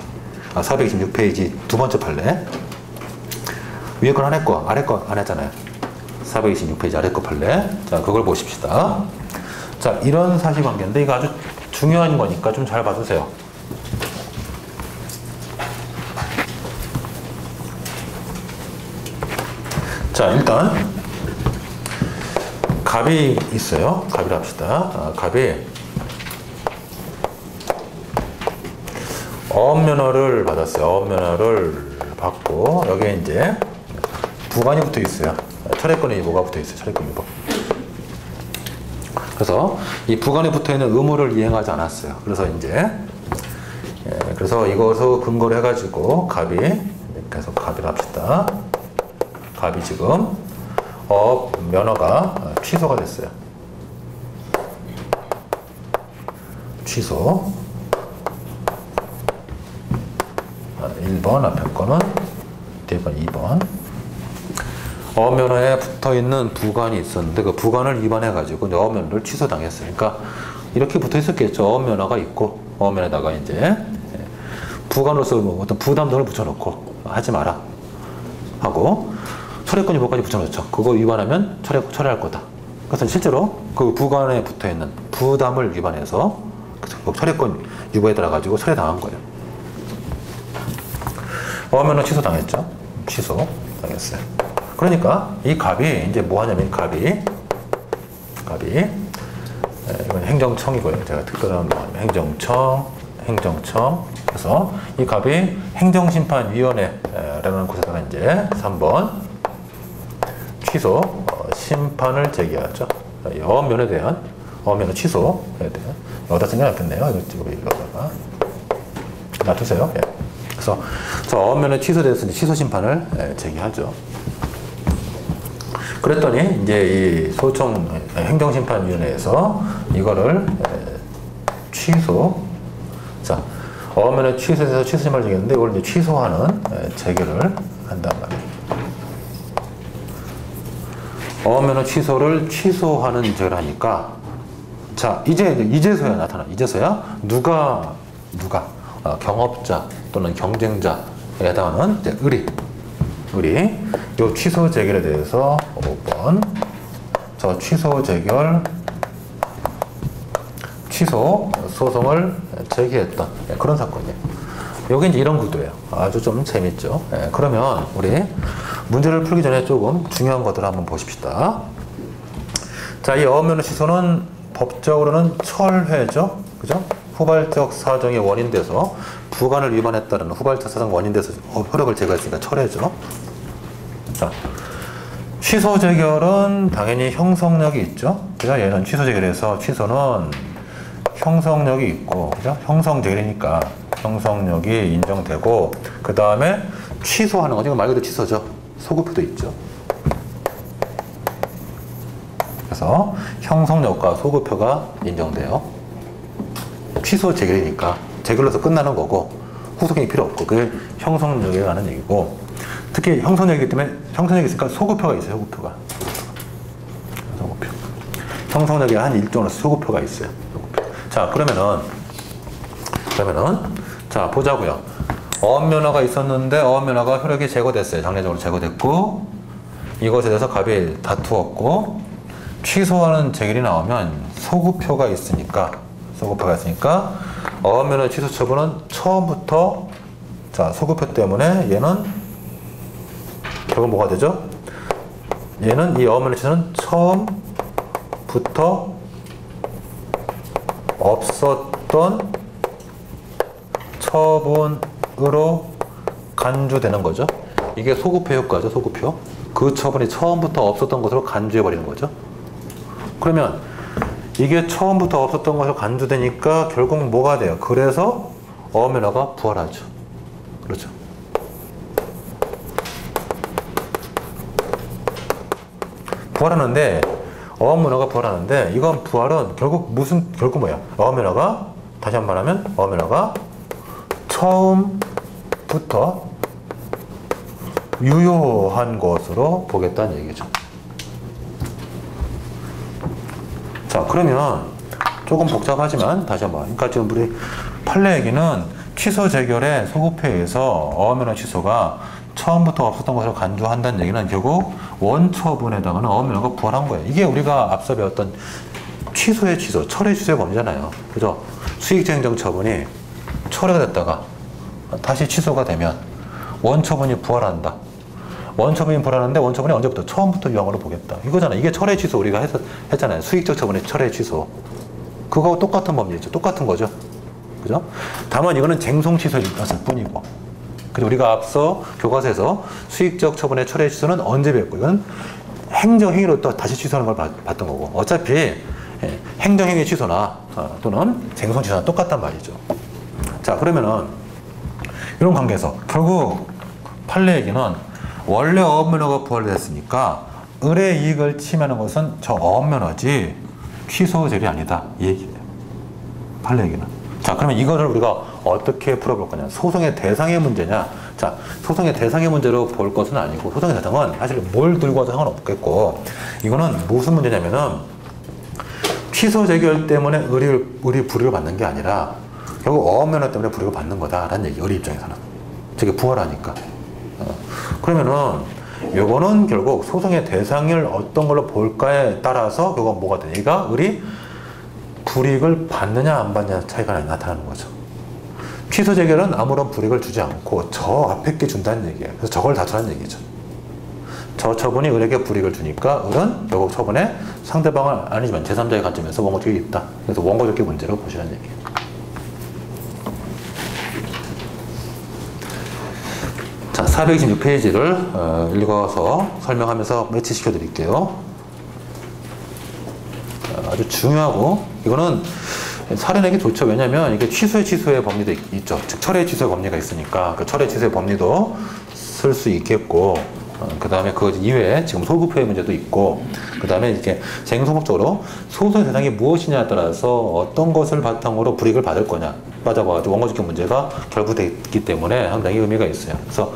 426페이지 두 번째 판례, 위에 건 안 했고 아래 거 안 했잖아요. 426페이지 아래 거 판례. 자, 그걸 보십시다. 자, 이런 사실관계인데 이거 아주 중요한 거니까 좀 잘 봐주세요. 자, 일단 갑이 있어요. 갑이라 합시다. 갑이 어업면허를 받았어요. 어업면허를 받고 여기에 이제 부관이 붙어 있어요. 철회권 의무가 붙어 있어요. 철회권 의무. 그래서 이 부관에 붙어 있는 의무를 이행하지 않았어요. 그래서 이제 그래서 이것을 근거로 해가지고 갑이, 그래서 갑이라 합시다. 갑이 지금 어업 면허가 취소가 됐어요. 취소. 1번 앞에 거는, 뒤에 건 2번. 어업 면허에 붙어 있는 부관이 있었는데 그 부관을 위반해 가지고 어업 면허를 취소당했어요. 그러니까 이렇게 붙어 있었겠죠. 어업 면허가 있고 어업 면허에다가 이제 부관으로서 뭐 어떤 부담등을 붙여놓고 하지 마라 하고 철회권 유보까지 붙여놓죠. 그거 위반하면 철회할 거다. 그래서 실제로 그 부관에 붙어 있는 부담을 위반해서 철회권 유보에 따라 가지고 철회당한 거예요. 어면은 취소당했죠. 취소당했어요. 그러니까 이 갑이 이제 뭐 하냐면 갑이 이건 행정청이고요. 제가 특별한 뭐 행정청. 그래서 이 갑이 행정심판위원회라는 곳에다가 이제 3번 취소 심판을 제기하죠. 어업면에 대한 어업면허 취소에 대한, 여기다 쓴 게 낫겠네요. 이거 지금 여기다가 놔두세요. 예. 그래서 어업면허 취소됐으니 취소 심판을 제기하죠. 그랬더니 이제 이 소청 행정심판위원회에서 이거를 자, 어업면허 취소해서 취소 심판을 제기했는데 이걸 이제 취소하는 재결을 한단 말이에요. 어업면허 취소를 취소하는 제를 하니까, 자, 이제서야 나타나. 이제서야 누가 경업자 또는 경쟁자에 해당하는 이제 의리 요 취소 재결에 대해서 5번 저 취소 소송을 제기했던 그런 사건이에요. 여기 이제 이런 구도예요. 아주 좀 재밌죠. 그러면 우리 문제를 풀기 전에 조금 중요한 것들을 한번 보십시다. 자, 이 어업면허 취소는 법적으로는 철회죠. 그죠? 후발적 사정의 원인 돼서 부관을 위반했다는 후발적 사정 원인 돼서 효력을 제거했으니까 철회죠. 자, 취소 재결은 당연히 형성력이 있죠. 그죠? 얘는 취소 재결에서 취소는 형성력이 있고, 그죠? 형성 재결이니까 형성력이 인정되고, 그 다음에 취소하는 거, 이거 말 그대로 취소죠. 소급표도 있죠. 그래서 형성력과 소급표가 인정돼요. 취소 재결이니까 재결로서 끝나는 거고 후속행위 필요 없고 그게 형성력에 관한 얘기고, 특히 형성력이기 때문에 형성력이 있으니까 소급표가 있어요. 소급표. 형성력에 한 일종으로 소급표가 있어요. 소급표. 자, 그러면은 자, 보자고요. 어업면허가 있었는데 어업면허가 효력이 제거됐어요. 장례적으로 제거됐고, 이것에 대해서 갑이 다투었고, 취소하는 재결이 나오면 소급표가 있으니까 어업면허 취소 처분은 처음부터, 자, 소급표 때문에 얘는 결국 뭐가 되죠? 얘는 이 어업면허 취소는 처음부터 없었던 처분으로 간주되는 거죠. 이게 소급표 효과죠. 소급표. 그 처분이 처음부터 없었던 것으로 간주해버리는 거죠. 그러면 이게 처음부터 없었던 것으로 간주되니까 결국 뭐가 돼요? 그래서 어업면허가 부활하죠. 그렇죠. 부활하는데, 어업면허가 부활하는데, 이건 부활은 결국 뭐야? 어업면허가, 다시 한 번 하면, 어업면허가 처음부터 유효한 것으로 보겠다는 얘기죠. 자, 그러면 조금 복잡하지만 다시 한번, 그러니까 지금 우리 판례 얘기는 취소 재결의 소급표에 의해서 어업면허 취소가 처음부터 없었던 것으로 간주한다는 얘기는 결국 원처분에 해당하는 어업면허가 부활한 거예요. 이게 우리가 앞서 배웠던 취소의 취소, 철회 취소의 범위잖아요. 그죠? 수익행정 처분이 철회가 됐다가 다시 취소가 되면 원처분이 부활한다. 원처분이 부활하는데 원처분이 언제부터? 처음부터 유효한 걸로 보겠다. 이거잖아. 이게 철회 취소 우리가 했잖아요. 수익적 처분의 철회 취소. 그거하고 똑같은 범위죠. 똑같은 거죠. 그죠? 다만 이거는 쟁송 취소일 뿐이고. 그리고 우리가 앞서 교과서에서 수익적 처분의 철회 취소는 언제 배웠고, 이건 행정행위로 또 다시 취소하는 걸 봤던 거고. 어차피 행정행위 취소나 또는 쟁송 취소나 똑같단 말이죠. 자, 그러면은 이런 관계에서 결국 판례 얘기는 원래 어업면허가 부활됐으니까 을의 이익을 침해하는 것은 저 어업면허지 취소 재결이 아니다. 이 얘기예요. 판례 얘기는. 자, 그러면 이거를 우리가 어떻게 풀어볼 거냐. 소송의 대상의 문제냐. 자, 소송의 대상의 문제로 볼 것은 아니고, 소송의 대상은 사실 뭘 들고 와도 상관없겠고, 이거는 무슨 문제냐면은 취소 재결 때문에 을이 불이익을 받는 게 아니라 결국 어업면허 때문에 불이익을 받는 거다라는 얘기, 을의 입장에서는. 저게 부활하니까. 그러면은 요거는 결국 소송의 대상을 어떤 걸로 볼까에 따라서 그건 뭐가 돼? 얘가 을이 불이익을 받느냐 안 받느냐 차이가 나타나는 거죠. 취소 재결은 아무런 불이익을 주지 않고 저 앞에 게 준다는 얘기예요. 그래서 저걸 다투라는 얘기죠. 저 처분이 을에게 불이익을 주니까 을은 결국 처분에 상대방은 아니지만 제3자의 관점에서 원고적이 있다. 그래서 원고적기 문제로 보시라는 얘기예요. 자, 426페이지를 읽어서 설명하면서 매치시켜 드릴게요. 아주 중요하고, 이거는 사례내기 좋죠. 왜냐면 이게 취소의 법리도 있죠. 즉 철회 취소의 법리가 있으니까 그 철회 취소의 법리도 쓸 수 있겠고, 그 다음에 그 이외에 지금 소급표의 문제도 있고, 그 다음에 이렇게 쟁소목적으로 소송의 대상이 무엇이냐에 따라서 어떤 것을 바탕으로 불이익을 받을 거냐 빠져봐가지고 원고적격 문제가 결부되어 있기 때문에 상당히 의미가 있어요. 그래서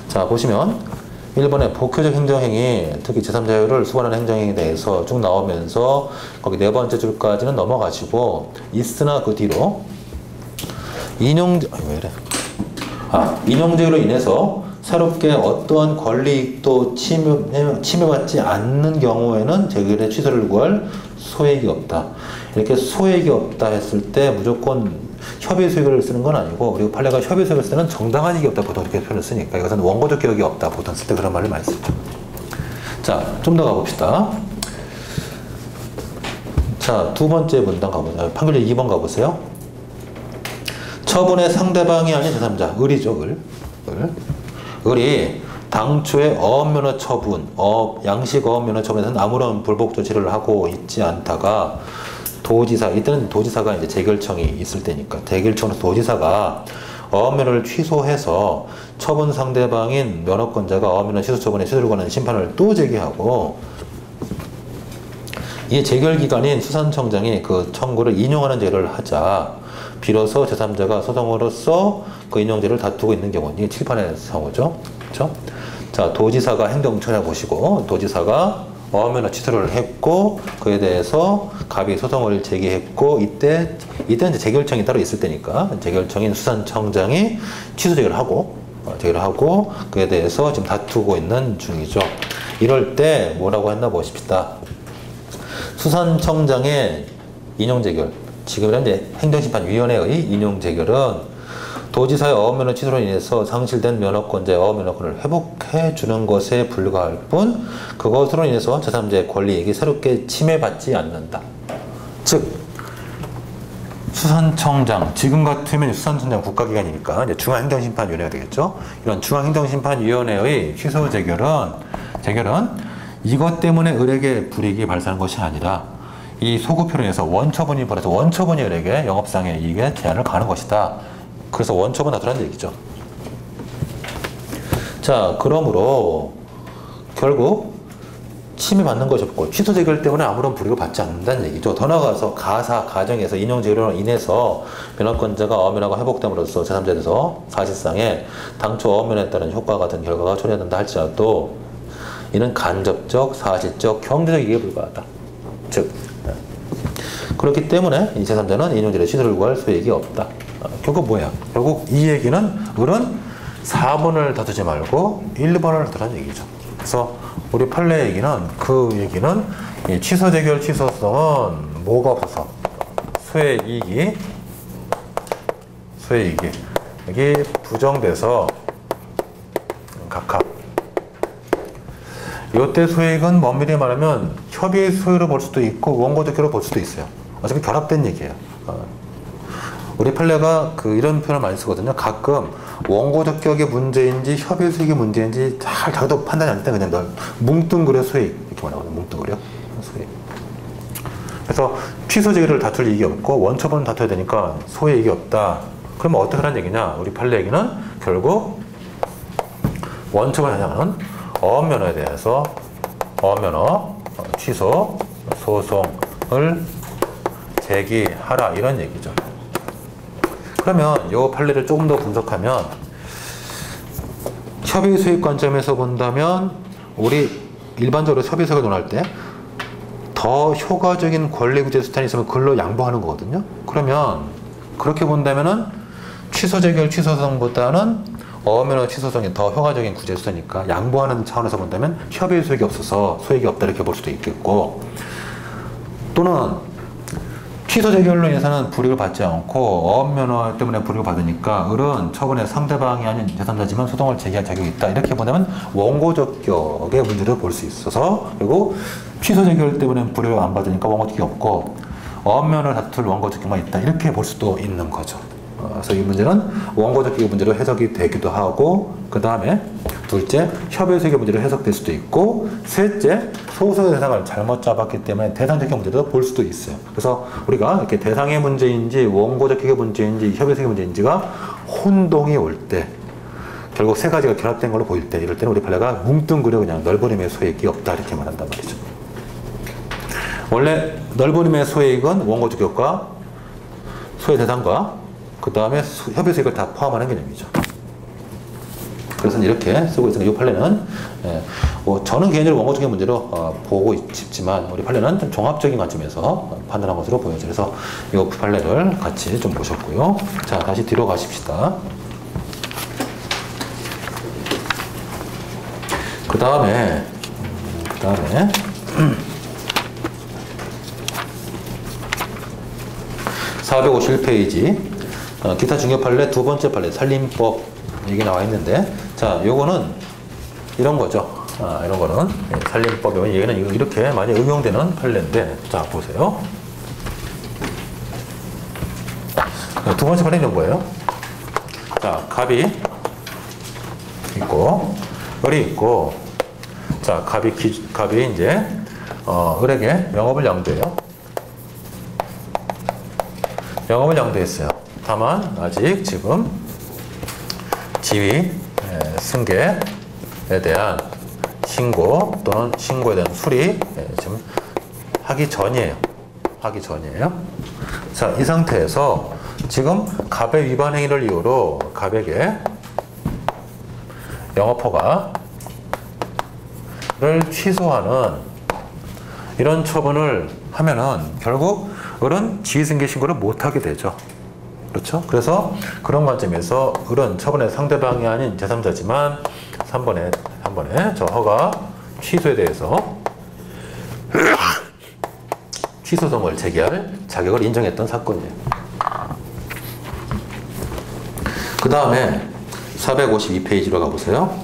자, 보시면 1번에 복효적 행정행위, 특히 제3자율을 수반하는 행정행위에 대해서 쭉 나오면서 거기 네 번째 줄까지는 넘어가시고, 있으나 그 뒤로 인용죄로 인해서 새롭게 어떠한 권리익도 침해받지 않는 경우에는 재결의 취소를 구할 소액이 없다. 이렇게 소액이 없다 했을 때 무조건 협의수익을 쓰는 건 아니고, 그리고 판례가 협의수익을 쓸 때는 정당한 이익이 없다 보통 이렇게 표현을 쓰니까 이것은 원고적 기억이 없다 보통 쓸 때 그런 말을 많이 쓰죠. 자, 좀 더 가봅시다. 자, 두 번째 문단 가보세요. 판결 2번 가보세요. 처분의 상대방이 아닌 제3자, 을이죠, 을. 을이 당초에 어업면허 처분, 양식 어업면허 처분에서는 아무런 불복 조치를 하고 있지 않다가 도지사, 이때는 도지사가 이제 재결청이 있을 때니까 재결청에서 도지사가 어업면허를 취소해서 처분 상대방인 면허권자가 어업면허 취소 처분에 취소를 관한 심판을 또 제기하고, 이 재결기관인 수산청장이 그 청구를 인용하는 제를 하자 비로소 제3자가 소송으로서 그 인용제를 다투고 있는 경우, 이게 7판의 상호죠. 그렇죠? 자, 도지사가 행정 찾아보시고 도지사가 어업면허 취소를 했고 그에 대해서 갑이 소송을 제기했고, 이때 이제 재결청이 따로 있을 때니까 재결청인 수산청장이 취소 제기를 하고 그에 대해서 지금 다투고 있는 중이죠. 이럴 때 뭐라고 했나 보십시다. 수산청장의 인용 재결, 지금 현재 행정심판위원회의 인용 재결은 도지사의 어업면허 취소로 인해서 상실된 면허권자의 어업면허권을 회복해 주는 것에 불과할 뿐 그것으로 인해서 제3자의 권리에게 새롭게 침해받지 않는다. 즉 수산청장, 지금 같으면 수산청장 국가기관이니까 이제 중앙행정심판위원회가 되겠죠. 이런 중앙행정심판위원회의 취소 재결은 이것 때문에 을에게 불이익이 발생한 것이 아니라 이 소급표로 인해서 원처분이 벌어서 원처분이 을에게 영업상의 이익에 제한을 가하는 것이다. 그래서 원처분 다투라는 얘기죠. 자, 그러므로 결국 침해받는 것이 없고 취소 재결 때문에 아무런 불이익을 받지 않는다는 얘기죠. 더 나아가서 가정에서 인용 재결로 인해서 면허권자가 어업면허가 회복됨으로써 제3자에 대해서 사실상의 당초 어업면허에 따른 효과 같은 결과가 초래된다 할지라도 이는 간접적, 사실적, 경제적 이익에 불과하다. 즉 그렇기 때문에 이 제3자는 인용제의 취소를 구할 소액이 없다. 결국 뭐야? 결국 이 얘기는 을은 4번을 다투지 말고 1번을 다투라는 얘기죠. 그래서 우리 판례 얘기는 이 취소 재결 취소성은 뭐가 없어서 소액이익이 여기 부정돼서 각하. 이때 소액은 엄밀히 말하면 협의 소유로 볼 수도 있고 원고적격으로 볼 수도 있어요. 어차피 결합된 얘기예요. 우리 판례가 이런 표현을 많이 쓰거든요. 가끔 원고적격의 문제인지 협의 소액의 문제인지 잘 자기도 판단이 안 될 때 그냥 뭉뚱그려 소액 이렇게 말하거든요. 뭉뚱그려 소액. 그래서 취소 재결을 다툴 이익이 없고 원처분을 다투어야 되니까 소액이 없다. 그러면 어떻게 하라는 얘기냐? 우리 판례 얘기는 결국 원처분을 하자는 어업면허에 대해서 어업면허 취소 소송을 제기하라 이런 얘기죠. 그러면 이 판례를 조금 더 분석하면 협의 수익 관점에서 본다면 우리 일반적으로 협의 수익을 논할 때 더 효과적인 권리 구제 수단이 있으면 그걸로 양보하는 거거든요. 그러면 그렇게 본다면은 취소 재결 취소성보다는 어업면허 취소성이 더 효과적인 구제 수단이니까 양보하는 차원에서 본다면 협의 수익이 없어서 소액이 없다 이렇게 볼 수도 있겠고, 또는 취소 재결로 인해서는 불이익을 받지 않고 어업면허 때문에 불이익을 받으니까 을은 처분의 상대방이 아닌 제3자지만 소송을 제기할 자격이 있다 이렇게 보면 원고적격의 문제를 볼 수 있어서, 그리고 취소 재결 때문에 불이익을 안 받으니까 원고적격이 없고 어업면허를 다툴 원고적격만 있다 이렇게 볼 수도 있는 거죠. 그래서 이 문제는 원고적격의 문제로 해석이 되기도 하고, 그 다음에 둘째 협의 수익의 문제로 해석될 수도 있고, 셋째 소송의 대상을 잘못 잡았기 때문에 대상적인 문제도 볼 수도 있어요. 그래서 우리가 이렇게 대상의 문제인지 원고적격의 문제인지 협의 수익의 문제인지가 혼동이 올 때, 결국 세 가지가 결합된 걸로 보일 때, 이럴 때는 우리 판례가 뭉뚱그려 그냥 넓은힘의 소액이 없다 이렇게 말한단 말이죠. 원래 넓은힘의 소액은 원고적격과 소의 대상과 그 다음에 협의 수익을 다 포함하는 개념이죠. 그래서 이렇게 쓰고 있으니까 이 판례는 저는 개인적으로 원고적인 문제로 보고 싶지만 우리 판례는 좀 종합적인 관점에서 판단한 것으로 보여져요. 그래서 이 판례를 같이 좀 보셨고요. 자, 다시 뒤로 가십시다. 그 다음에 451페이지 기타 중요 판례 두 번째 판례 살림법 얘기 나와 있는데, 자, 요거는 이런 거죠. 이런 거는 살림법 얘기는 이렇게 많이 응용되는 판례인데, 자 보세요. 두 번째 판례는 뭐예요? 자, 갑이 있고, 을이 있고, 자, 갑이 이제, 을에게 명업을 양도해요. 명업을 양도했어요. 다만, 아직 지금 지위, 승계에 대한 신고 또는 신고에 대한 수리 지금 하기 전이에요. 자, 이 상태에서 지금 갑의 위반 행위를 이유로 갑에게 영업허가를 취소하는 이런 처분을 하면은 결국 을은 지위승계 신고를 못하게 되죠. 그렇죠? 그래서 그런 관점에서 을은 처분의 상대방이 아닌 제3자지만 3번에 저 허가 취소에 대해서 취소성을 제기할 자격을 인정했던 사건이에요. 그 다음에 452페이지로 가보세요.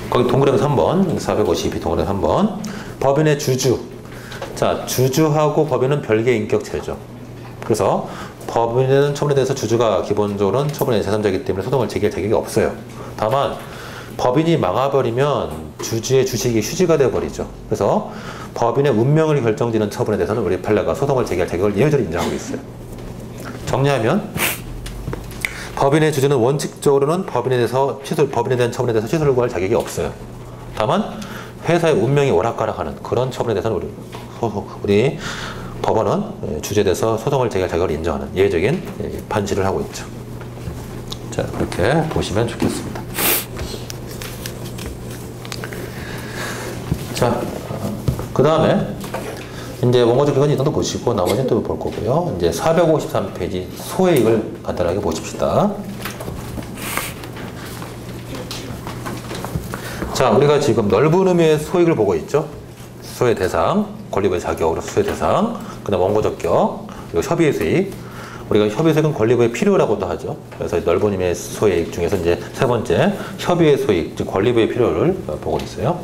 거기 동그라미 3번, 452 동그라미 3번. 법인의 주주. 자, 주주하고 법인은 별개의 인격체죠. 그래서 법인은 처분에 대해서 주주가 기본적으로는 처분의 제3자이기 때문에 소송을 제기할 자격이 없어요. 다만 법인이 망해버리면 주주의 주식이 휴지가 되어버리죠. 그래서 법인의 운명을 결정짓는 처분에 대해서는 우리 판례가 소송을 제기할 자격을 예외적으로 인정하고 있어요. 정리하면 법인의 주주는 원칙적으로는 법인에 대한 처분에 대해서 취소를 구할 자격이 없어요. 다만 회사의 운명이 오락가락하는 그런 처분에 대해서는 우리 법원은 주주에 대해서 소송을 제기할 자격을 인정하는 예외적인 반시를 하고 있죠. 자, 그렇게 보시면 좋겠습니다. 자, 그 다음에 이제 원고적 기관 이동도 보시고 나머지는 또 볼 거고요. 이제 453페이지 소액을 간단하게 보십시다. 자, 우리가 지금 넓은 의미의 소액을 보고 있죠. 소의 대상, 권리부의 자격으로 소의 대상, 그 다음 원고적 격, 그리고 협의의 수익. 우리가 협의의 수익은 권리부의 필요라고도 하죠. 그래서 넓은 의미의 소액 중에서 이제 세 번째, 협의의 소익, 즉 권리부의 필요를 보고 있어요.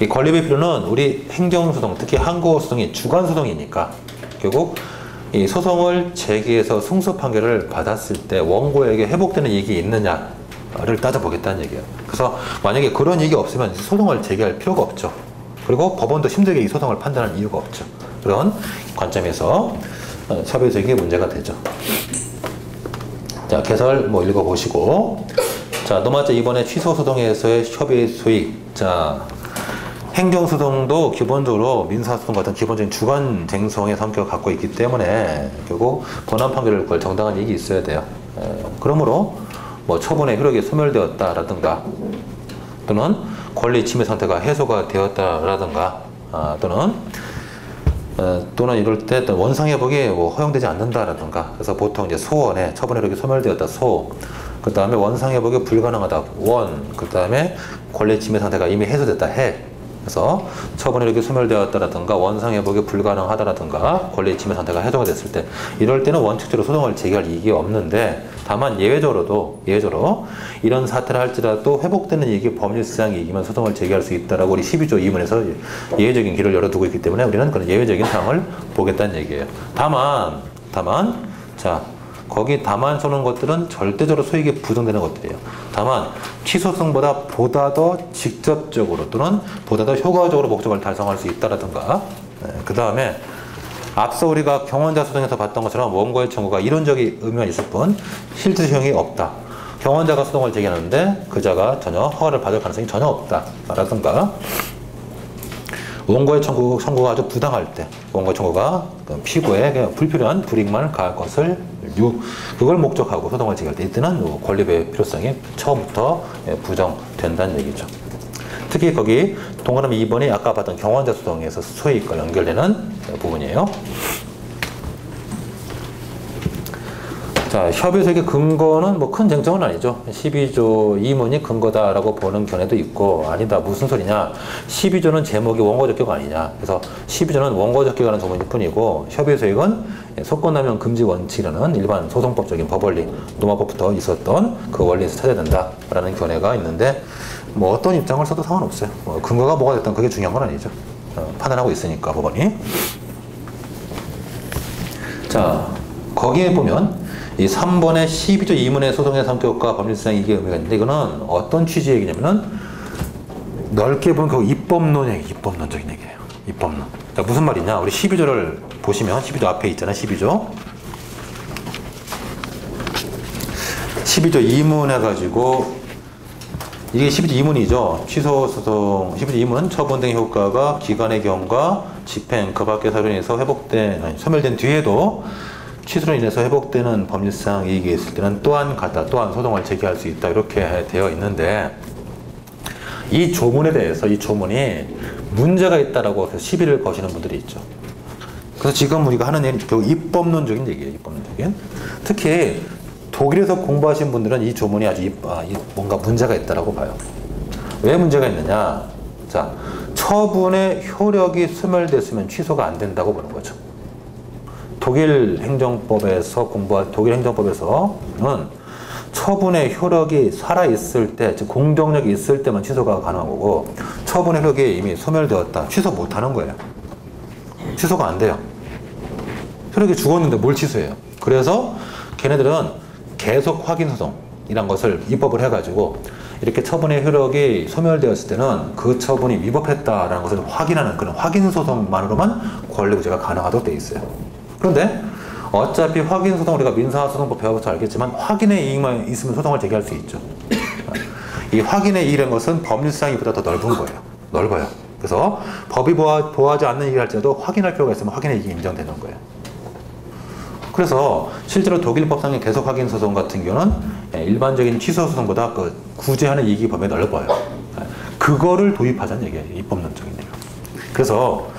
이 권리부의 필요는 우리 행정소송, 특히 항고소송이 주관소송이니까 결국 이 소송을 제기해서 승소 판결을 받았을 때 원고에게 회복되는 이익이 있느냐를 따져보겠다는 얘기예요. 그래서 만약에 그런 이익이 없으면 소송을 제기할 필요가 없죠. 그리고 법원도 힘들게 이 소송을 판단할 이유가 없죠. 그런 관점에서 협의 수익이 문제가 되죠. 자, 개설 읽어보시고. 자, 넘어왔죠. 이번에 취소소송에서의 협의 수익. 자, 행정소송도 기본적으로 민사소송 같은 기본적인 주관 쟁송의 성격을 갖고 있기 때문에 결국 본안 판결을 구할 정당한 이익이 있어야 돼요. 그러므로 처분의 효력이 소멸되었다라든가 또는 권리 침해 상태가 해소가 되었다라든가 또는 이럴 때 원상회복이 허용되지 않는다라든가 그래서 보통 이제 소원에 처분의 효력이 소멸되었다 그 다음에 원상회복이 불가능하다 그 다음에 권리 침해 상태가 이미 해소됐다 그래서 처분의 효력이 소멸되었다라든가 원상회복이 불가능하다라든가 권리 침해 상태가 해소가 됐을 때 이럴 때는 원칙적으로 소송을 제기할 이익이 없는데 다만 예외적으로 이런 사태를 할지라도 회복되는 이익이 법률상 이익이면 소송을 제기할 수 있다라고 우리 12조 2문에서 예외적인 길을 열어두고 있기 때문에 우리는 그런 예외적인 사항을 보겠다는 얘기예요. 다만 자, 거기 다만 쏘는 것들은 절대적으로 소익이 부정되는 것들이에요. 다만 취소성보다 보다 더 직접적으로 또는 보다 더 효과적으로 목적을 달성할 수 있다라든가 그 다음에 앞서 우리가 경원자 소송에서 봤던 것처럼 원고의 청구가 이론적인 의미만 있을 뿐 실질 효용이 없다. 경원자가 소송을 제기하는데 그자가 전혀 허가를 받을 가능성이 전혀 없다. 라든가 원고의 청구가 아주 부당할 때 원고의 청구가 피고에 불필요한 불이익만을 가할 것을 그걸 목적하고 소송을 제기할 때 이때는 권리부의 필요성이 처음부터 부정된다는 얘기죠. 특히 거기 동그라미 2번이 아까 봤던 경원자 소송에서 소액과 연결되는 부분이에요. 자, 협의소액의 근거는 큰 쟁점은 아니죠. 12조 2문이 근거다라고 보는 견해도 있고 아니다 무슨 소리냐 12조는 제목이 원고적격 아니냐 그래서 12조는 원고적격하는 소문일 뿐이고 협의소액은 소권남용 금지 원칙이라는 일반 소송법적인 법원리 노마법부터 있었던 그 원리에서 찾아야 된다라는 견해가 있는데 어떤 입장을 써도 상관없어요. 근거가 뭐가 됐든 그게 중요한 건 아니죠. 판단하고 있으니까 법원이. 자, 거기에 보면 이 3번의 12조 2문의 소송의 성격과 법률상 이게 의미가 있는데 이거는 어떤 취지의 얘기냐면은 넓게 보면 그 입법론 얘기, 입법론적인 얘기예요. 입법론. 자, 무슨 말이냐? 우리 12조를 보시면 12조 앞에 있잖아요. 12조. 12조 2문 해가지고 이게 12조 2문이죠. 취소소송 12조 2문 처분 등 효과가 기간의 경과 집행 그 밖의 사유로 인해서 소멸된 뒤에도 취소로 인해서 회복되는 법률상 이익이 있을 때는 또한 소송을 제기할 수 있다 이렇게 되어 있는데 이 조문에 대해서 이 조문이 문제가 있다라고 해서 시비를 거시는 분들이 있죠. 그래서 지금 우리가 하는 얘기는 입법론적인 얘기예요. 입법론적인. 특히 독일에서 공부하신 분들은 이 조문이 아주 뭔가 문제가 있다라고 봐요. 왜 문제가 있느냐? 자, 처분의 효력이 소멸됐으면 취소가 안 된다고 보는 거죠. 독일 행정법에서는 처분의 효력이 살아있을 때, 즉 공정력이 있을 때만 취소가 가능한 거고 처분의 효력이 이미 소멸되었다. 취소 못하는 거예요. 취소가 안 돼요. 효력이 죽었는데 뭘 취소해요. 그래서 걔네들은 계속 확인 소송이란 것을 입법을 해가지고 이렇게 처분의 효력이 소멸되었을 때는 그 처분이 위법했다라는 것을 확인하는 그런 확인 소송만으로만 권리 구제가 가능하도록 되어 있어요. 그런데 어차피 확인 소송 우리가 민사소송법 배워서 알겠지만 확인의 이익만 있으면 소송을 제기할 수 있죠. 이 확인의 이익이라는 것은 법률상 이익보다 더 넓은 거예요. 넓어요. 그래서 법이 보호하지 않는 이익을 할지라도 확인할 필요가 있으면 확인의 이익이 인정되는 거예요. 그래서 실제로 독일 법상의 계속 확인 소송 같은 경우는 일반적인 취소 소송보다 그 구제하는 이익이 범위 넓어요. 그거를 도입하자는 얘기예요. 입법론적인 얘기. 그래서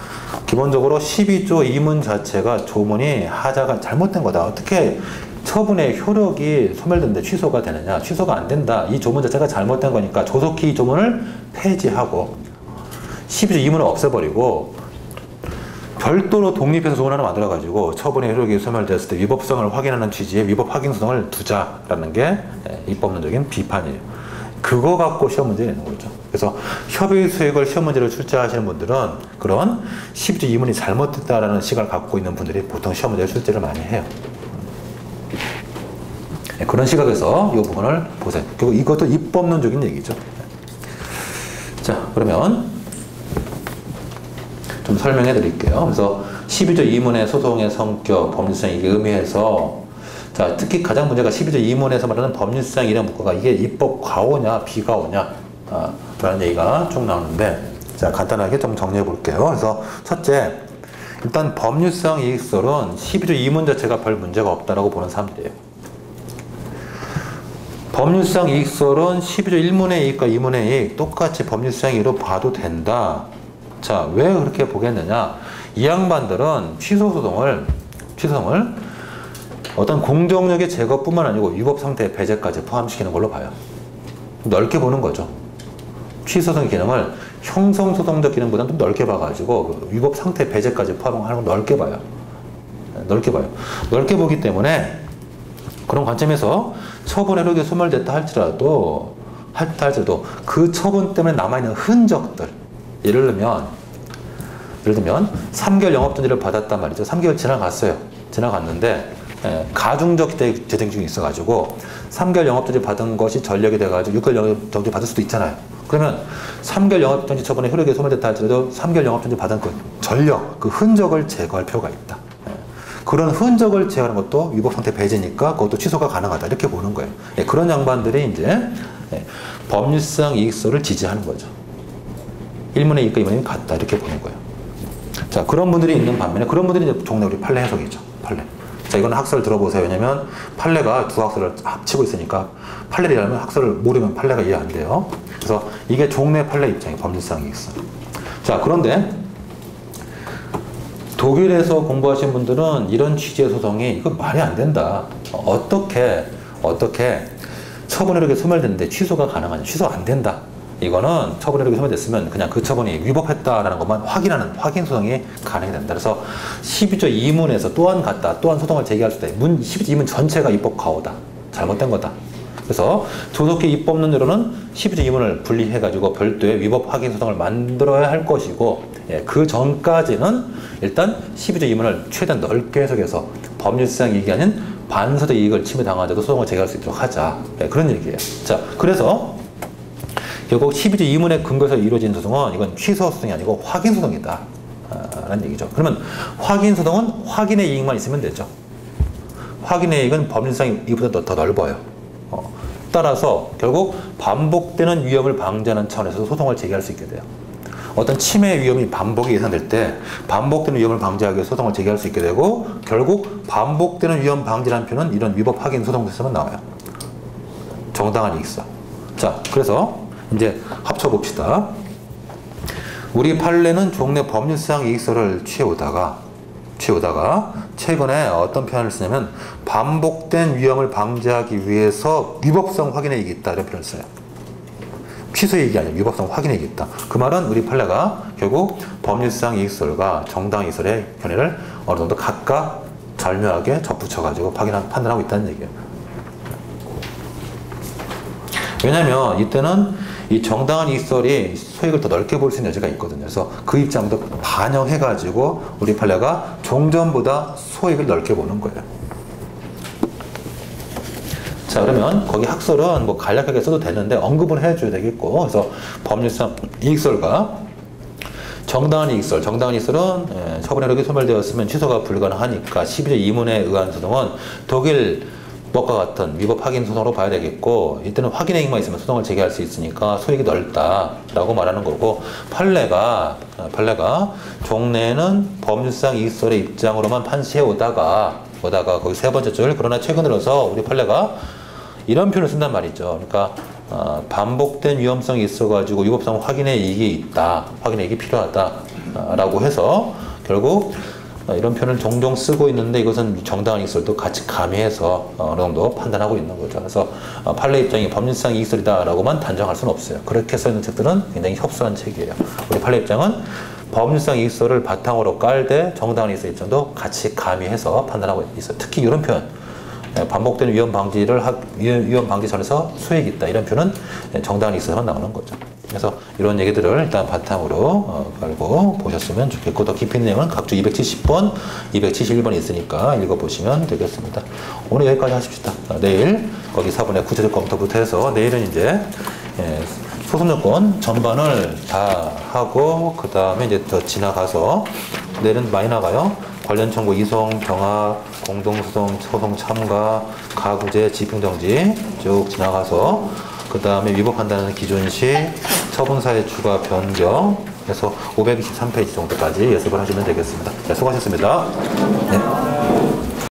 기본적으로 12조 2문 자체가 조문이 하자가 잘못된 거다. 어떻게 처분의 효력이 소멸됐는데 취소가 되느냐? 취소가 안 된다. 이 조문 자체가 잘못된 거니까 조속히 이 조문을 폐지하고 12조 2문을 없애버리고 별도로 독립해서 조문 하나 만들어가지고 처분의 효력이 소멸됐을 때 위법성을 확인하는 취지의 위법 확인 소송을 두자라는 게 입법론적인 비판이에요. 그거 갖고 시험 문제 내는 거죠. 그래서 협의 수익을 시험 문제로 출제하시는 분들은 그런 12조 2문이 잘못됐다라는 시각을 갖고 있는 분들이 보통 시험 문제를 출제를 많이 해요. 그런 시각에서 이 부분을 보세요. 그리고 이것도 입법론적인 얘기죠. 자, 그러면 좀 설명해 드릴게요. 그래서 12조 2문의 소송의 성격, 법률상 이게 의미해서 자, 특히 가장 문제가 12조 2문에서 말하는 법률상 이런 문구가 이게 입법 과오냐 비과오냐 라는 얘기가 쭉 나오는데 자, 간단하게 좀 정리해 볼게요. 그래서 첫째, 일단 법률상 이익설은 12조 2문 자체가 별 문제가 없다라고 보는 사람들이에요. 법률상 이익설은 12조 1문의 이익과 2문의 이익 똑같이 법률상 이익으로 봐도 된다. 자, 왜 그렇게 보겠느냐? 이 양반들은 취소소송을 어떤 공정력의 제거뿐만 아니고 위법 상태의 배제까지 포함시키는 걸로 봐요. 넓게 보는 거죠. 취소소송의 기능을 형성소송적 기능보다는 좀 넓게 봐가지고 위법 상태 배제까지 포함하는 걸 넓게 봐요. 넓게 봐요. 넓게 보기 때문에 그런 관점에서 처분의 효력이 소멸됐다 할지라도 그 처분 때문에 남아있는 흔적들, 예를 들면 3개월 영업정지를 받았단 말이죠. 3개월 지나갔어요. 지나갔는데 가중적 재정 중이 있어가지고 3개월 영업정지 받은 것이 전력이 돼가지고 6개월 영업정지 받을 수도 있잖아요. 그러면 3개월 영업정지 처분에 효력이 소멸됐다 할지라도 3개월 영업정지 받은 그 전력, 그 흔적을 제거할 필요가 있다. 그런 흔적을 제거하는 것도 위법 상태 배제니까 그것도 취소가 가능하다. 이렇게 보는 거예요. 그런 양반들이 이제 법률상 이익설을 지지하는 거죠. 1문의 이익과 2문의 이익이 같다. 이렇게 보는 거예요. 자, 그런 분들이 있는 반면에 그런 분들이 이제 종래 우리 판례 해석이죠. 판례. 자, 이거는 학설 들어보세요. 왜냐면 판례가 두 학설을 합치고 있으니까 판례를 이해하면 학설을 모르면 판례가 이해 안 돼요. 그래서 이게 종래 판례 입장이에요. 법률상 이익설. 자, 그런데 독일에서 공부하신 분들은 이런 취지의 소송이 이거 말이 안 된다. 어떻게 처분효력이 소멸됐는데 취소가 가능하냐. 취소 안 된다. 이거는 처분효력이 소멸됐으면 그냥 그 처분이 위법했다라는 것만 확인하는 확인 소송이 가능이 된다. 그래서 12조 2문에서 또한 소송을 제기할 수 있다. 12조 2문 전체가 입법 과오다. 잘못된 거다. 그래서 조속히 입법론으로는 12조 2문을 분리해가지고 별도의 위법 확인 소송을 만들어야 할 것이고 그 전까지는 일단 12조 2문을 최대한 넓게 해석해서 법률상 이익이 아닌 반사적 이익을 침해당하자도 소송을 제기할 수 있도록 하자. 네, 그런 얘기예요. 자, 그래서 결국 12조 2문에 근거해서 이루어진 소송은 이건 취소 소송이 아니고 확인 소송이다. 라는 얘기죠. 그러면 확인 소송은 확인의 이익만 있으면 되죠. 확인의 이익은 법률상 이익보다 더 넓어요. 따라서 결국 반복되는 위험을 방지하는 차원에서 소송을 제기할 수 있게 돼요. 어떤 침해 위험이 반복이 예상될 때 반복되는 위험을 방지하기 위해 소송을 제기할 수 있게 되고 결국 반복되는 위험 방지라는 표현은 이런 위법 확인 소송에서만 나와요. 정당한 이익서. 자, 그래서 이제 합쳐봅시다. 우리 판례는 종래 법률상 이익서를 취해오다가 최근에 어떤 표현을 쓰냐면 반복된 위험을 방지하기 위해서 위법성 확인의 이익이 있다 이런 표현을 써요. 취소 이익이 아니라 위법성 확인의 이익이 있다. 그 말은 우리 판례가 결국 법률상 이익설과 정당 이익설의 견해를 어느 정도 각각 절묘하게 접붙여가지고 판단하고 있다는 얘기예요. 왜냐하면 이때는 이 정당한 이익설이 소액을 더 넓게 볼 수 있는 여지가 있거든요. 그래서 그 입장도 반영해가지고 우리 판례가 종전보다 소액을 넓게 보는 거예요. 자, 그러면 거기 학설은 뭐 간략하게 써도 되는데 언급은 해줘야 되겠고, 그래서 법률상 이익설과 정당한 이익설, 정당한 이익설은 처분의력이 소멸되었으면 취소가 불가능하니까 12조 2문에 의한 소송은 독일 법과 같은 위법 확인 소송으로 봐야 되겠고, 이때는 확인의 이익만 있으면 소송을 제기할 수 있으니까 소익이 넓다라고 말하는 거고, 판례가 종래는 법률상 이익설의 입장으로만 판시해 오다가 거기 세 번째 줄, 그러나 최근 들어서 우리 판례가 이런 표현을 쓴단 말이죠. 그러니까 반복된 위험성이 있어가지고 위법성 확인의 이익이 있다, 확인의 이익이 필요하다라고 해서 결국 이런 표현을 종종 쓰고 있는데 이것은 정당한 이익설도 같이 가미해서 어느 정도 판단하고 있는 거죠. 그래서 판례 입장이 법률상 이익설이다라고만 단정할 수는 없어요. 그렇게 써 있는 책들은 굉장히 협소한 책이에요. 우리 판례 입장은 법률상 이익설을 바탕으로 깔되 정당한 이익설 입장도 같이 가미해서 판단하고 있어요. 특히 이런 표현, 반복되는 위험 방지 전에서 수익이 있다, 이런 표현은 정당한 이익설에만 나오는 거죠. 그래서 이런 얘기들을 일단 바탕으로 깔고 보셨으면 좋겠고, 더 깊이 있는 내용은 각주 270번, 271번 있으니까 읽어보시면 되겠습니다. 오늘 여기까지 하십시다. 내일 거기 4번의 구체적 검토부터 해서 내일은 이제 소송요건 전반을 다 하고 그 다음에 이제 더 지나가서 내일은 많이 나가요. 관련 청구 이송, 경합, 공동소송, 소송 참가, 가구제, 집행정지 쭉 지나가서 그 다음에 위법한다는 기준시, 처분사의 추가 변경 해서 523페이지 정도까지 예습을 하시면 되겠습니다. 네, 수고하셨습니다. 네.